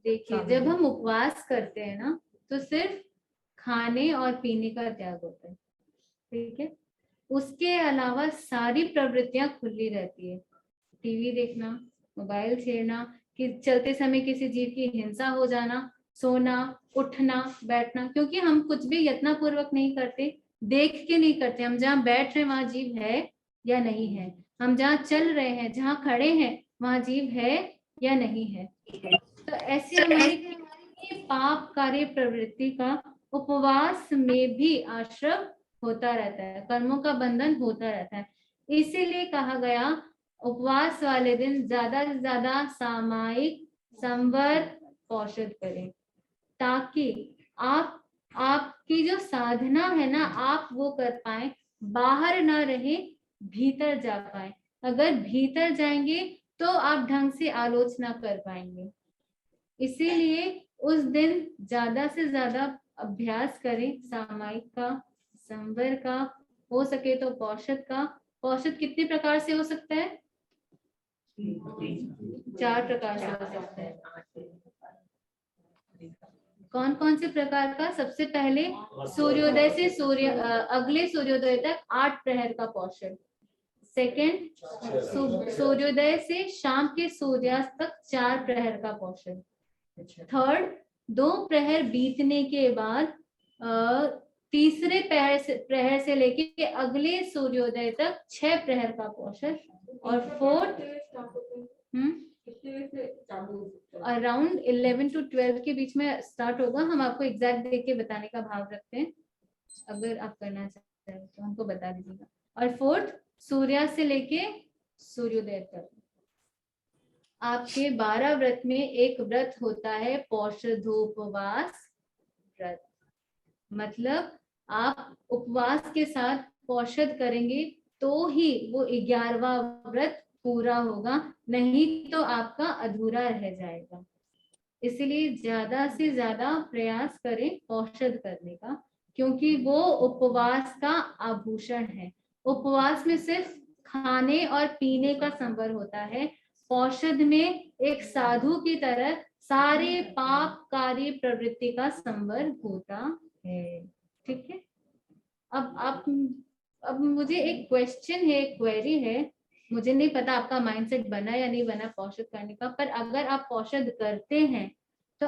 देखिए, जब हम उपवास करते हैं ना तो सिर्फ खाने और पीने का त्याग होता है, ठीक है? उसके अलावा सारी प्रवृत्तियां खुली रहती है। टीवी देखना, मोबाइल छेड़ना, कि चलते समय किसी जीव की हिंसा हो जाना, सोना, उठना, बैठना, क्योंकि हम कुछ भी यत्नपूर्वक नहीं करते, देख के नहीं करते। हम जहाँ बैठ रहे हैं वहां जीव है या नहीं है, हम जहाँ चल रहे हैं, जहाँ खड़े हैं वहां जीव है या नहीं है। तो ऐसे हमारी पाप कार्य प्रवृत्ति का उपवास में भी आश्रय होता रहता है, कर्मों का बंधन होता रहता है। इसीलिए कहा गया उपवास वाले दिन ज्यादा से ज्यादा सामायिक संवर पौषध करें, ताकि आपकी जो साधना है ना, आप वो कर पाए, बाहर ना रहे, भीतर जा पाए। अगर भीतर जाएंगे तो आप ढंग से आलोचना कर पाएंगे। इसीलिए उस दिन ज्यादा से ज्यादा अभ्यास करें सामायिक का, संवर का, हो सके तो पौषध का। पौषध कितने प्रकार से हो सकता है? 4 प्रकार से हो सकता है। कौन कौन से प्रकार का? सबसे पहले सूर्योदय से अगले सूर्योदय तक 8 प्रहर का पौषध। सेकंड, सूर्योदय से शाम के सूर्यास्त तक 4 प्रहर का पौषध। थर्ड, 2 प्रहर बीतने के बाद तीसरे प्रहर से लेके अगले सूर्योदय तक 6 प्रहर का पौषध। और फोर्थ, अराउंड 11 to 12 के बीच में स्टार्ट होगा। हम आपको एग्जैक्ट देख के बताने का भाव रखते हैं, अगर आप करना चाहते हैं तो हमको बता दीजिएगा। और फोर्थ, सूर्यास्त से लेके सूर्योदय तक। आपके 12 व्रत में एक व्रत होता है पौषधोपवास व्रत। मतलब आप उपवास के साथ पौषध करेंगे तो ही वो 11वां व्रत पूरा होगा, नहीं तो आपका अधूरा रह जाएगा। इसलिए ज्यादा से ज्यादा प्रयास करें पौषध करने का, क्योंकि वो उपवास का आभूषण है। उपवास में सिर्फ खाने और पीने का संवर होता है, पौषध में एक साधु की तरह सारे पापकारी प्रवृत्ति का संवर होता है। ठीक है। अब मुझे एक क्वेश्चन है, एक क्वेरी है। मुझे नहीं पता आपका माइंडसेट बना या नहीं बना पौषध करने का, पर अगर आप पौषध करते हैं तो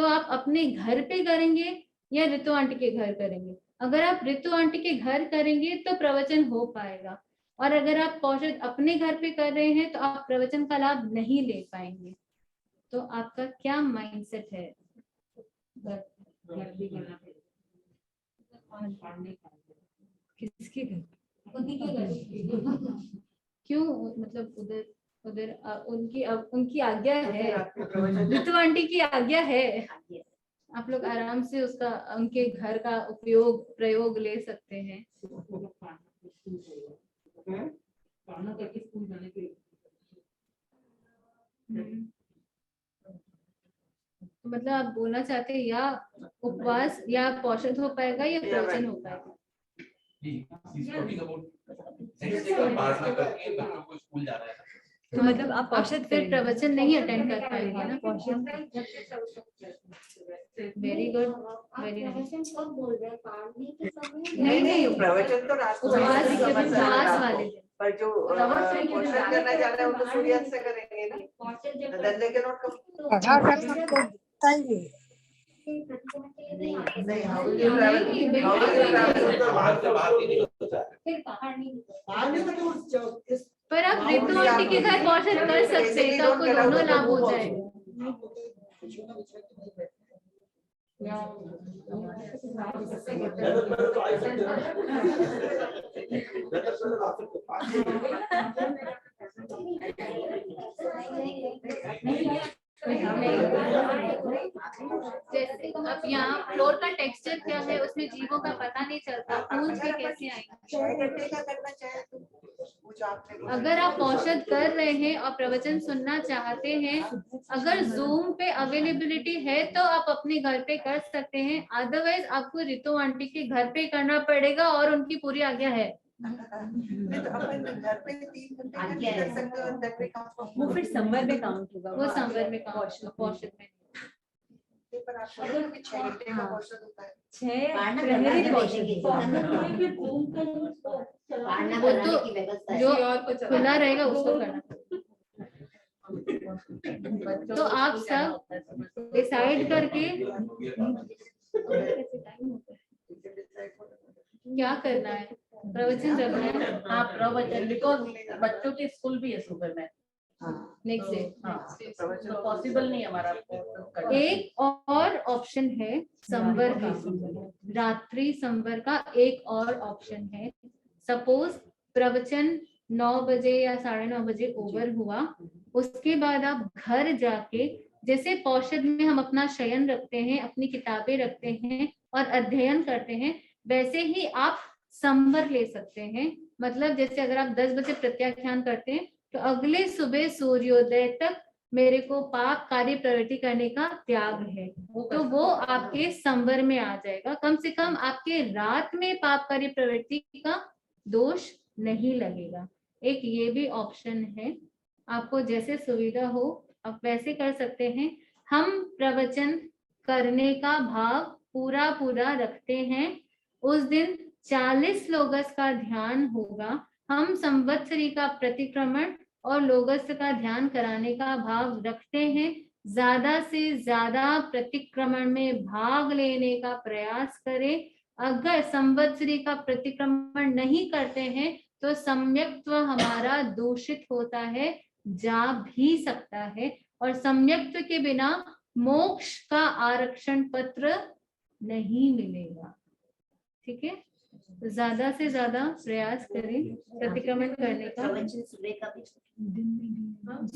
आप अपने घर पे करेंगे या रितु आंटी के घर करेंगे? अगर आप रितु आंटी के घर करेंगे तो प्रवचन हो पाएगा, और अगर आप पौषध अपने घर पे कर रहे हैं तो आप प्रवचन का लाभ नहीं ले पाएंगे। तो आपका क्या माइंडसेट है? किसके घर? क्यों? मतलब उधर उनकी आज्ञा है, ऋतु आंटी की आज्ञा है। आप लोग आराम से उसका, उनके घर का प्रयोग ले सकते हैं। मतलब आप बोलना चाहते हैं या उपवास या पौषध हो पाएगा या प्रवचन हो पाएगा? तो मतलब आप पौषध फिर प्रवचन नहीं अटेंड कर पाएंगे ना? Very good, very nice. नहीं प्रवचन तो रात को उपवास वाले दिन। पर जो पौषध करना चाह रहे हैं वो तो सूर्यास्त से करेंगे ना, धंधे के नोट पर आप ऋतु आंटी के घर पौषध कर सकते हैं, तो आपको दोनों लाभ हो जाएगा। जैसे अब यहाँ फ्लोर का टेक्सचर क्या है, उसमें जीवों का पता नहीं चलता, पूंछ के कैसे आएंगे। अगर आप पौषध कर रहे हैं और प्रवचन सुनना चाहते हैं, अगर जूम पे अवेलेबिलिटी है तो आप अपने घर पे कर सकते हैं, अदरवाइज आपको रितु आंटी के घर पे करना पड़ेगा और उनकी पूरी आज्ञा है। वो फिर समर में काउंट होगा, वो समर में काउंट, पौषध में। वो तो जो खुला रहेगा उसको करना। तो आप सब डिसाइड करके क्या करना है, प्रवचन रखना है। हाँ प्रवचन, बिकॉज बच्चों के स्कूल भी है सुबह में, नेक्स्ट डे तो पॉसिबल नहीं हमारा। एक और ऑप्शन है संवर का, रात्रि संवर का एक और ऑप्शन है। सपोज प्रवचन 9 बजे या 9:30 बजे ओवर हुआ, उसके बाद आप घर जाके जैसे पौषध में हम अपना शयन रखते हैं, अपनी किताबें रखते हैं और अध्ययन करते हैं, वैसे ही आप संवर ले सकते हैं। मतलब जैसे अगर आप 10 बजे प्रत्याख्यान करते हैं तो अगले सुबह सूर्योदय तक मेरे को पाप कार्य प्रवृत्ति करने का त्याग है, तो वो आपके संवर में आ जाएगा। कम से कम आपके रात में पाप कार्य प्रवृत्ति का दोष नहीं लगेगा। एक ये भी ऑप्शन है, आपको जैसे सुविधा हो आप वैसे कर सकते हैं। हम प्रवचन करने का भाव पूरा पूरा रखते हैं। उस दिन 40 लोगस का ध्यान होगा। हम संवत्सरी का प्रतिक्रमण और लोगस का ध्यान कराने का भाव रखते हैं। ज्यादा से ज्यादा प्रतिक्रमण में भाग लेने का प्रयास करें। अगर संवत्सरी का प्रतिक्रमण नहीं करते हैं तो सम्यक्त्व हमारा दूषित होता है, जा भी सकता है, और सम्यक्त्व के बिना मोक्ष का आरक्षण पत्र नहीं मिलेगा। ठीक है, तो ज्यादा से ज्यादा प्रयास करें प्रतिक्रमण करने का।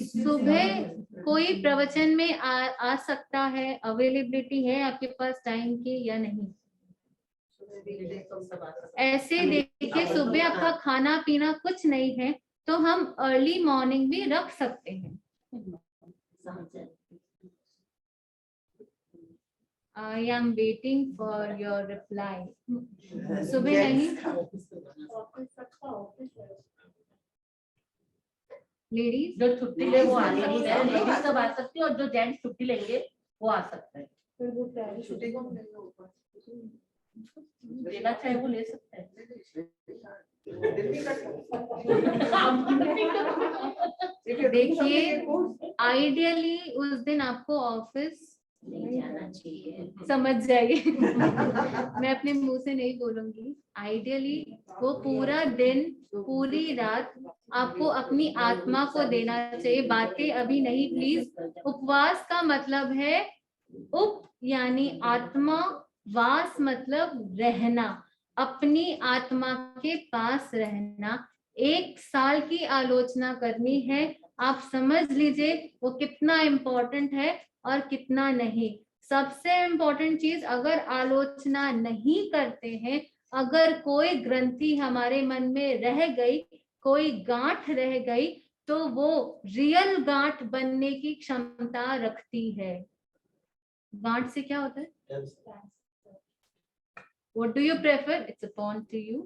सुबह कोई प्रवचन में आ सकता है, अवेलेबिलिटी है आपके पास टाइम की या नहीं? ऐसे देखिए, सुबह आपका खाना पीना कुछ नहीं है तो हम अर्ली मॉर्निंग भी रख सकते हैं। I am waiting for your reply. सुबह नहीं, लेडीज जो छुट्टी ले वो आ सकते हैं, लेडीज सब आ सकती है, और जो जेंट्स छुट्टी लेंगे वो आ सकते हैं। छुट्टी को मिलेगा, लेना चाहे वो ले सकते हैं। देखिए, आइडियली उस दिन आपको ऑफिस नहीं जाना चाहिए, समझ जाइए। मैं अपने मुंह से नहीं बोलूंगी। आइडियली वो पूरा दिन पूरी रात आपको अपनी आत्मा को देना चाहिए। बातें अभी नहीं प्लीज। उपवास का मतलब है उप यानी आत्मा, वास मतलब रहना, अपनी आत्मा के पास रहना। 1 साल की आलोचना करनी है। आप समझ लीजिए वो कितना इम्पोर्टेंट है और कितना नहीं। सबसे इम्पोर्टेंट चीज, अगर आलोचना नहीं करते हैं, अगर कोई ग्रंथि हमारे मन में रह गई, कोई गांठ रह गई, तो वो रियल गांठ बनने की क्षमता रखती है। गांठ से क्या होता है? What do you prefer? It's upon to you.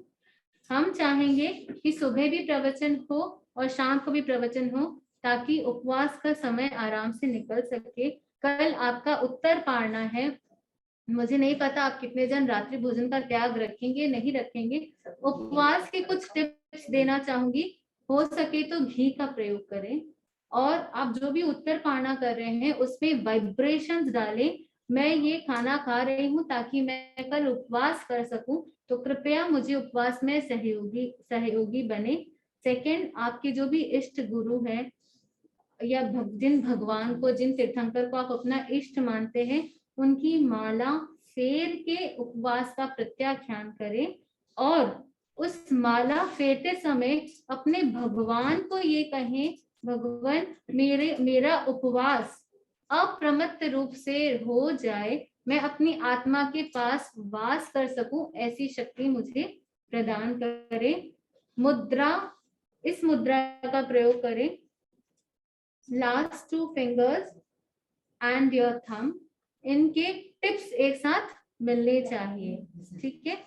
हम चाहेंगे कि सुबह भी प्रवचन हो और शाम को भी प्रवचन हो, ताकि उपवास का समय आराम से निकल सके। कल आपका उत्तर पाड़ना है। मुझे नहीं पता आप कितने जन रात्रि भोजन का त्याग रखेंगे नहीं रखेंगे। उपवास के कुछ टिप्स देना चाहूंगी। हो सके तो घी का प्रयोग करें, और आप जो भी उत्तर पाड़ना कर रहे हैं उसमें वाइब्रेशंस डालें। मैं ये खाना खा रही हूँ ताकि मैं कल उपवास कर सकूं, तो कृपया मुझे उपवास में सहयोगी बने। सेकंड, आपके जो भी इष्ट गुरु हैं या जिन भगवान को, जिन तीर्थंकर को आप अपना इष्ट मानते हैं, उनकी माला फेर के उपवास का प्रत्याख्यान करें, और उस माला फेरते समय अपने भगवान को ये कहें, भगवान मेरा उपवास अप्रमत्त रूप से हो जाए, मैं अपनी आत्मा के पास वास कर सकूं, ऐसी शक्ति मुझे प्रदान करें। मुद्रा, इस मुद्रा का प्रयोग करें। Last 2 fingers and your thumb, इनके टिप्स एक साथ मिलने चाहिए। ठीक है।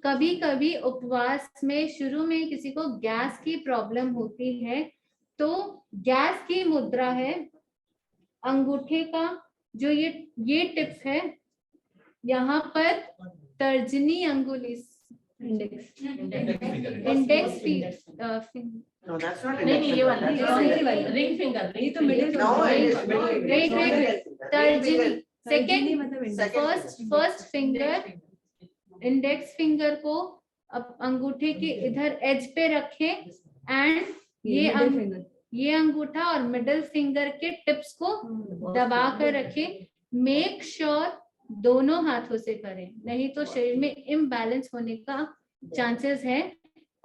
कभी कभी उपवास में शुरू में किसी को गैस की प्रॉब्लम होती है, तो गैस की मुद्रा है अंगूठे का, जो ये टिप्स है, यहाँ पर तर्जनी अंगुली, इंडेक्स No, that's not नहीं, ये वाला index. रिंग फिंगर, ये तो middle No, it is middle. Wait. तर्जनी, सेकेंड, मतलब फर्स्ट फिंगर, इंडेक्स फिंगर को अब अंगूठे के इधर एज पे रखें, एंड ये अंगूठा और मिडिल फिंगर के टिप्स को दबा कर रखें। मेक श्योर दोनों हाथों से करें, नहीं तो शरीर में इम्बैलेंस होने का चांसेस है।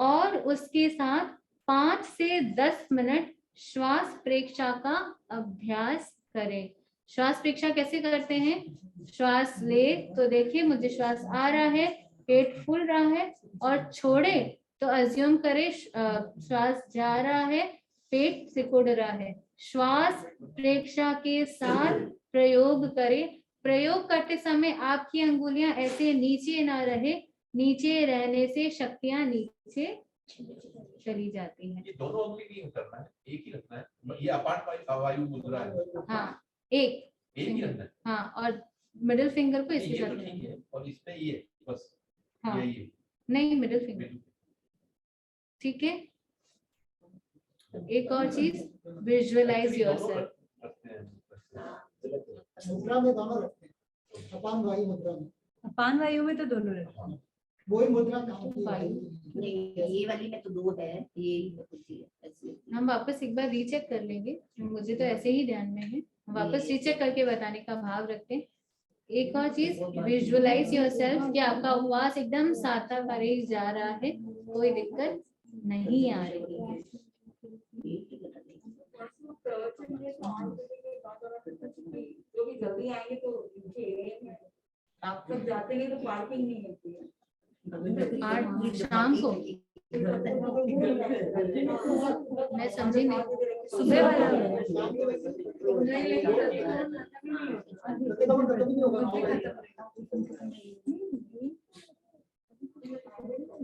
और उसके साथ 5 से 10 मिनट श्वास प्रेक्षा का अभ्यास करें। श्वास प्रेक्षा कैसे करते हैं? श्वास ले तो देखिए मुझे श्वास आ रहा है, पेट फूल रहा है, और छोड़े तो अज्यूम करे श्वास जा रहा है, पेट सिकुड़ रहा है। श्वास प्रेक्षा के साथ प्रयोग करें। प्रयोग करते समय आपकी अंगुलियां ऐसे नीचे ना रहे, नीचे रहने से शक्तियां नीचे चली जाती हैं। ये दोनों अंगुली नहीं करना है, एक ही रखना है। ये अपाट वायु मुद्रा है। हाँ, एक ही रखना है। हाँ, और मिडिल फिंगर को इसके ये साथ तो ठीक है, और इसमें ये बस हाँ, ये नहीं मिडिल फिंगर, ठीक है। एक और चीज, विजुअलाइज योरसेल्फ। मुद्रा में दोनों रखते हैं, अपान वायु मुद्रा में। अपान वायु में तो दोनों रहते हैं। वही मुद्रा काम की है। नहीं, ये वाली में तो 2 है, ये ही होती है ऐसे। हम वापस एक बार रीचेक कर लेंगे, मुझे तो ऐसे ही ध्यान में है, वापस रीचेक करके बताने का भाव रखते हैं। एक और चीज, विजुअलाइज योरसेल्फ कि आपका उपवास एकदम साताकारी जा रहा है, कोई दिक्कत नहीं आ रही है। जो भी जल्दी आएंगे तो आप सब जाते हैं तो पार्किंग नहीं होती है। 8 शाम को मैं समझी नहीं, सुबह वाला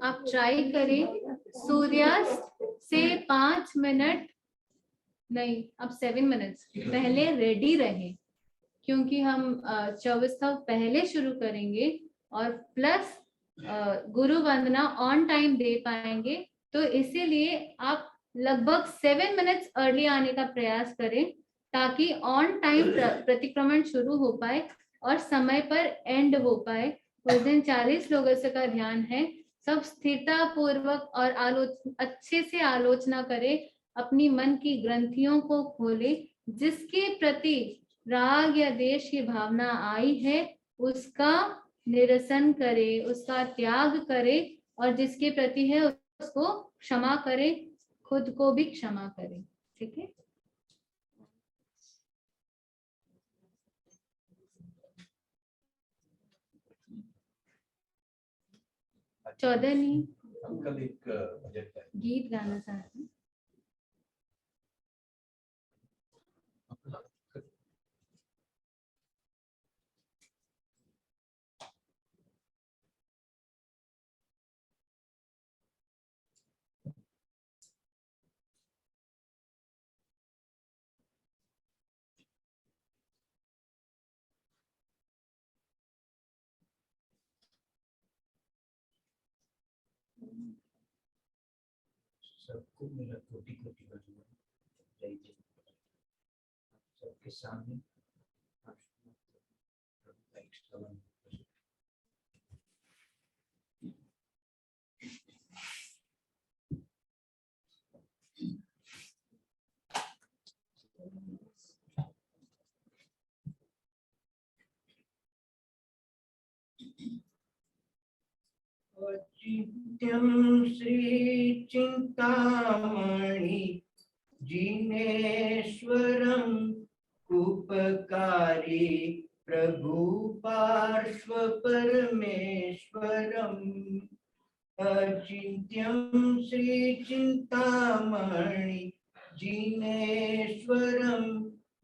आप ट्राई करें सूर्यास्त से 5 मिनट नहीं, अब 7 मिनट्स पहले रेडी रहें, क्योंकि हम 24 पहले शुरू करेंगे और plus Guru Vandana on time दे पाएंगे, तो इसीलिए आप लगभग 7 मिनट्स अर्ली आने का प्रयास करें ताकि ऑन टाइम प्रतिक्रमण शुरू हो पाए और समय पर एंड हो पाए। उस दिन 40 लोगों से का ध्यान है, सब स्थिरता पूर्वक और अच्छे से आलोचना करें, अपनी मन की ग्रंथियों को खोले, जिसके प्रति राग या देश की भावना आई है उसका निरसन करे, उसका त्याग करे, और जिसके प्रति है उसको क्षमा करे, खुद को भी क्षमा करे। ठीक है, चौदह नहीं, अंकल एक प्रोजेक्ट है, गीत गाना चाहते हैं। सबको मेरा कोटि कोटि वंदन। जय जय। सबके सामने चिंत्यम श्री चिंतामणि जिनेश्वरम उपकारी प्रभु पार्श्व परमेश्वरम। अचिंत्यम श्री चिंतामणि जिनेश्वरम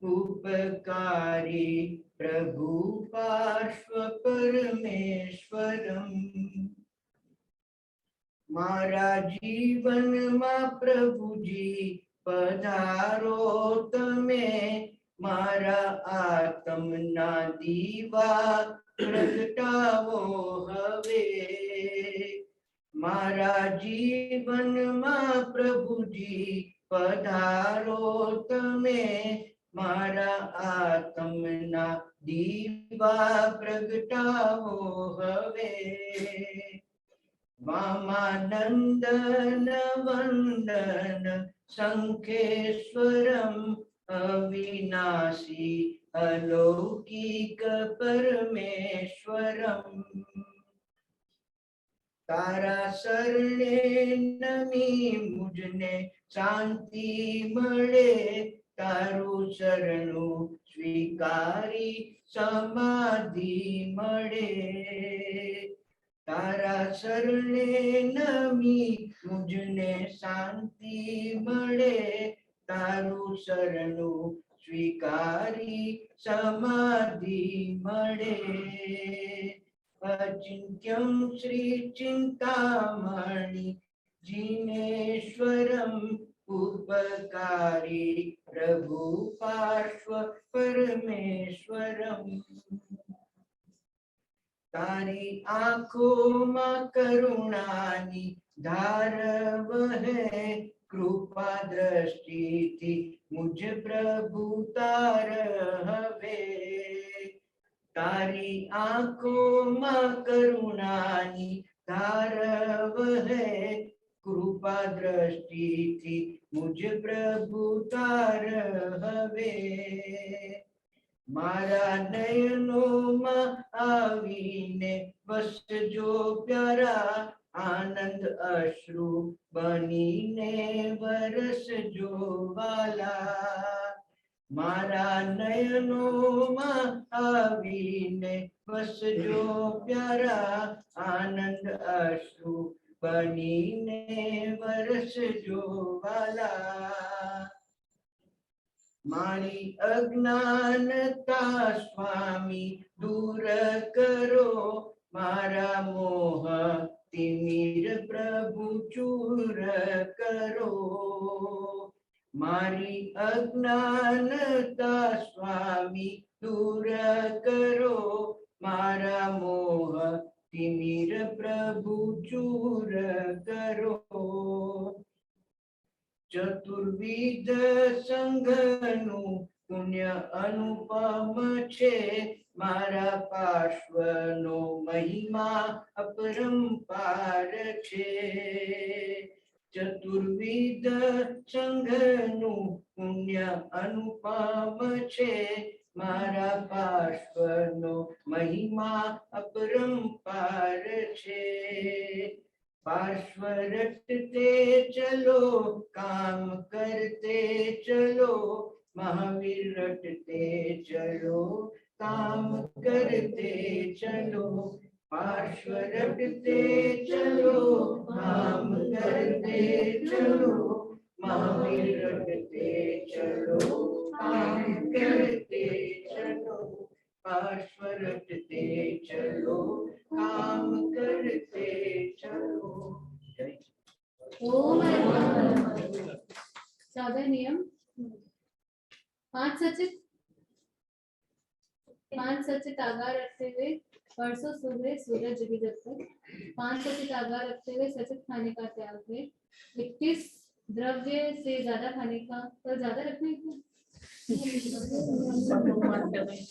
उपकारी प्रभु पार्श्व परमेश्वरम। मारा जीवन मां प्रभु जी पधारो तमे, मारा आत्म ना दीवा प्रगटावो हवे। मारा जीवन मां प्रभु जी पधारो तमे, मारा आत्म ना दीवा प्रगटावो हवे। वामानंदन वंदन संखेश्वरम अविनाशी अलौकिक परमेश्वरम। તારા શરણે નમી મુજને શાંતિ મળે, તારું શરણું સ્વીકારી સમાધિ મળે. તારા શરણે નમી મુજને શાંતિ મળે, તારું શરણું સ્વીકારી સમાધિ મળે. अचिन्त्यं श्री चिन्तामणि जिनेश्वरम् उपकारी प्रभु पार्श्व परमेश्वरम्. तारी आँखों में करुणानी धार वहे, कृपा दृष्टि थी मुझ प्रभु तार हवे. तारी आँखों में करुणानी धार वहे, कृपा दृष्टि थी मुझ प्रभु तार हवे. मारा नयनों में आवीने वसजो प्यारा, आनंद अश्रु बनीने वरसजो वाला. मारा नयनों में आवीने वसजो प्यारा, आनंद अश्रु बनीने वरसजो वाला. मारी अज्ञानता स्वामी दूर करो, मारा मोह तिमिर प्रभु चूर करो. मारी अज्ञानता स्वामी दूर करो, मारा मोह तिमिर प्रभु चूर करो. चतुर्विध संघनु पुण्य अनुपम छे, मारा पार्श्वनो महिमा अपरंपार छे. चतुर्विध संघनु पुण्य अनुपम छे, मारा पार्श्वनो महिमा अपरंपार छे. पार्श्व रटते चलो, काम करते चलो, महावीर रटते चलो, काम करते चलो. पार्श्व रटते चलो, काम करते चलो, महावीर रटते चलो, काम करते चलो. पार्श्व रटते चलो, काम करते चलो. ओम सागर नियम 5 सचित आगार रखते हुए परसों सुबह सूरज उगी जब तक 5 सचित आगार रखते हुए सचित खाने का त्याग है. 21 द्रव्य से ज्यादा खाने का तो ज्यादा रखने का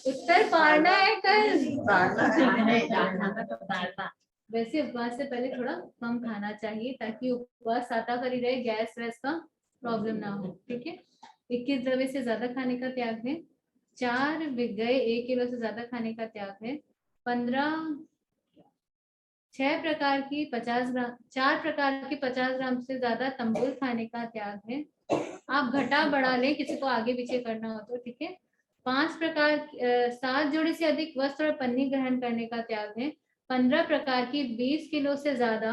उत्तर पारना है कल. वैसे उपवास से पहले थोड़ा कम खाना चाहिए ताकि उपवास साता करी रहे, गैस वैस का प्रॉब्लम ना हो. ठीक है. 21 द्रव्य से ज्यादा खाने का त्याग है. 4 विगय 1 किलो से ज्यादा खाने का त्याग है. 6 प्रकार की 50 ग्राम 4 प्रकार की 50 ग्राम से ज्यादा तंबूल खाने का त्याग है. आप घटा बढ़ा लें किसी को आगे पीछे करना हो तो. ठीक है. 5 प्रकार 7 जोड़े से अधिक वस्त्र और पन्नी ग्रहण करने का त्याग है. 15 प्रकार की 20 किलो से ज्यादा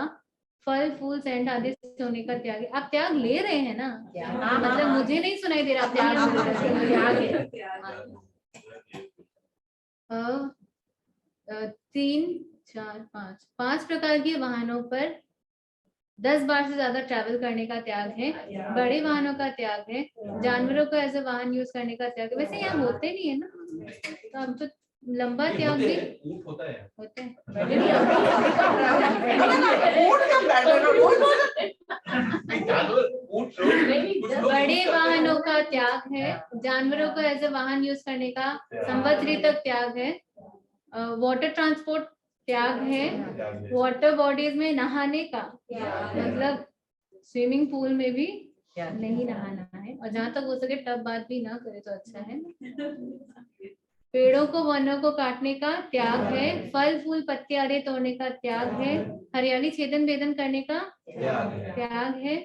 फल फूल सेंट आदि सोने का त्याग है. आप त्याग ले रहे हैं ना? मतलब मुझे नहीं सुनाई दे रहा त्याग. 3 4 5 प्रकार के वाहनों पर 10 बार से ज्यादा ट्रैवल करने का त्याग है. बड़े वाहनों का त्याग है. जानवरों को एज ए वाहन यूज करने का त्याग है. वैसे यहाँ होते नहीं है ना, तो हम तो लंबा त्याग भी होता है. बड़े वाहनों का त्याग है. जानवरों को एज ए वाहन यूज करने का संवत्सरी तक त्याग है. वाटर ट्रांसपोर्ट त्याग है. वाटर बॉडीज में नहाने का मतलब स्विमिंग पूल में भी नहीं नहाना है, और जहां तक हो सके टब बात भी ना करे तो अच्छा है. पेड़ों को वनों को काटने का त्याग है, फल फूल पत्ते आदि तोड़ने का त्याग है, हरियाली छेदन भेदन करने का त्याग है।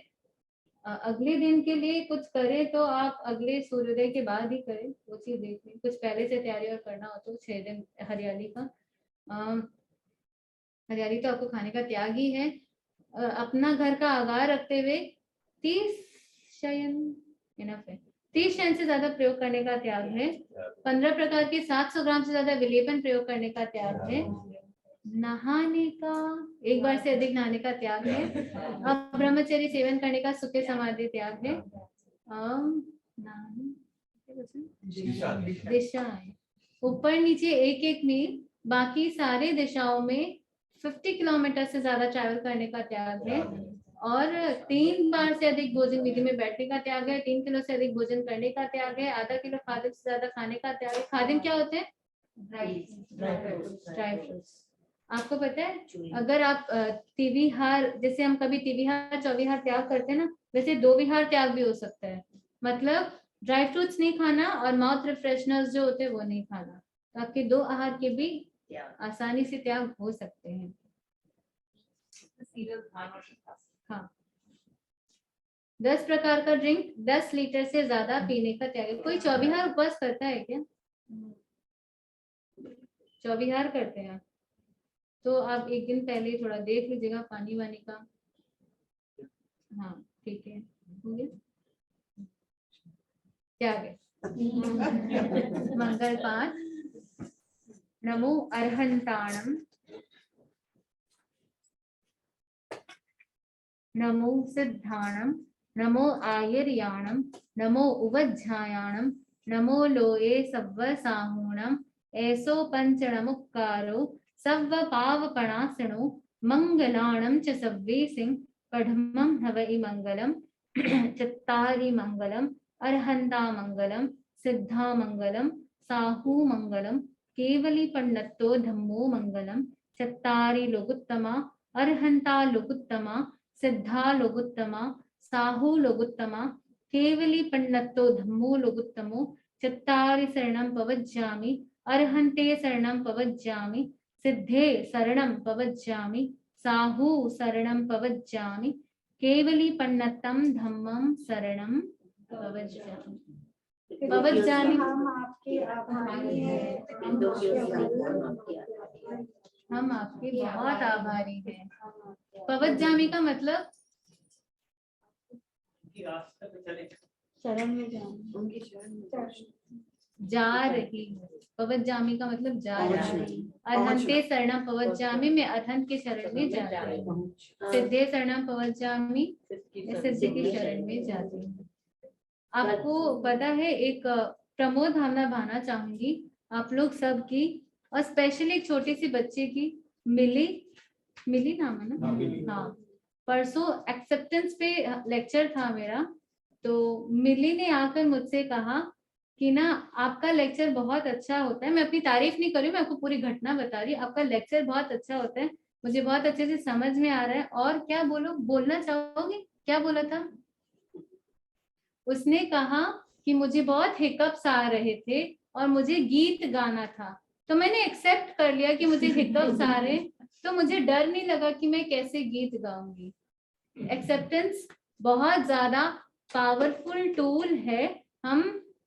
अगले दिन के लिए कुछ करें तो आप अगले सूर्योदय के बाद ही करें, वो चीज देख लें। कुछ पहले से तैयारी और करना हो तो 6 दिन हरियाली का हरियाली तो आपको खाने का त्याग ही है। अपना घर का आगार रखते हुए 30 शयन इनफ है, 30 शयन से ज्यादा प्रयोग करने का त्याग है। 15 प्रकार के 700 ग्राम से ज्यादा विलेपन प्रयोग करने का त्याग है। नहाने का 1 बार से अधिक नहाने का त्याग है। अब ब्रह्मचर्य सेवन करने का सुखे समाधि त्याग है। दिशाएं ऊपर नीचे 1-1 मील, बाकी सारे दिशाओं में 50 किलोमीटर से ज्यादा ट्रैवल करने का त्याग है। और 3 बार से अधिक भोजन विधि में बैठने का त्याग है। 3 किलो से अधिक भोजन करने का त्याग है। आधा किलो खादिम से ज्यादा खाने का त्याग है। खादिम क्या होते हैं? Dry fruits. आपको पता है अगर आप तिविहार, जैसे हम कभी तिविहार 24 त्याग करते हैं ना, वैसे 2 विहार त्याग भी हो सकता है। मतलब ड्राई फ्रूट्स नहीं खाना और माउथ रिफ्रेशनर्स जो होते हैं वो नहीं खाना, तो आपके 2 आहार के भी आसानी से त्याग हो सकते हैं। हाँ, 10 प्रकार का ड्रिंक 10 लीटर से ज्यादा पीने का त्याग है। कोई 24 उपवास करता है क्या? 24 करते हैं तो आप एक दिन पहले थोड़ा देख लीजिएगा पानी वानी का। हाँ ठीक है, हो गया त्याग है। मंगल पाठ। नमो अर्हंताणम, नमो सिद्धाणम, नमो आयर्याणम, नमो उवज्झायाणम, नमो लोये सव्व साहूणम, ऐसो पंचणमुक्कारो सव्व पावपणासनो, मंगलाणम च सव्वे सिंह पढ़मं हवै मंगलम। चत्तारि मंगलम, अर्हंता मंगलम, सिद्धा मंगलम, साहू मंगलम, केवली पन्नत्तो धम्मो मंगलम। चत्तारि लोकुत्तमा, अर्हंता लोकुत्तमा, सिद्धा लोकुत्तमा, साहू लोकुत्तमा, केवली पन्नत्तो धम्मो लोकुत्तमो। चत्तारि शरणं पवज्जामि, अर्हन्ते शरणं पवज्जामि, सिद्धे शरणं पवज्जामि, साहू शरणं पवज्जामि, केवली पन्नत्तं धम्मं शरणं पवज्जामि। पवज्जामि हम आपके आभारी हैं। हम आपके बहुत आभारी हैं। पवज्जामि का मतलब शरण में जाना, जा रही हूँ। पवज्जामि का मतलब जा रही हूँ। अर्हन्ते शरणं पवज्जामि, मैं अर्हंत के शरण में जा रही हूँ। सिद्धे शरणं पवज्जामि, मैं सिद्धि की शरण में जाती हूँ। आपको पता है, एक प्रमोद भावना भाना चाहूंगी आप लोग सब की, और स्पेशली एक छोटी सी बच्चे की, मिली नाम है ना? हाँ, परसों एक्सेप्टेंस पे लेक्चर था मेरा, तो मिली ने आकर मुझसे कहा कि ना आपका लेक्चर बहुत अच्छा होता है। मैं अपनी तारीफ नहीं कर रही हूँ, मैं आपको पूरी घटना बता रही हूँ। आपका लेक्चर बहुत अच्छा होता है, मुझे बहुत अच्छे से समझ में आ रहा है। और क्या बोलना चाहोगे? क्या बोला था उसने? कहा कि मुझे बहुत हिकअप्स आ रहे थे और मुझे गीत गाना था। तो मैंने एक्सेप्ट कर लिया कि मुझे हिकअप्स आ रहे, तो मुझे डर नहीं लगा कि मैं कैसे गीत गाऊंगी। एक्सेप्टेंस बहुत ज्यादा पावरफुल टूल है। हम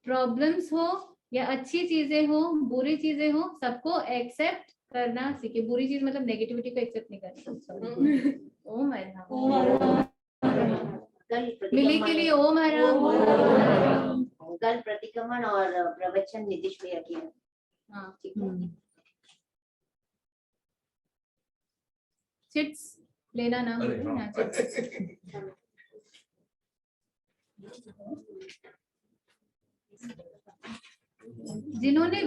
प्रॉब्लम्स हो या अच्छी चीजें हो, बुरी चीजें हो, सबको एक्सेप्ट करना सीखे। बुरी चीज मतलब नेगेटिविटी को एक्सेप्ट नहीं करना। ओम हर मिली के लिए ओम हर कल प्रतिक्रमण और प्रवचन नीतीश भैया की है। हाँ ठीक है। चिट्स लेना ना जिन्होंने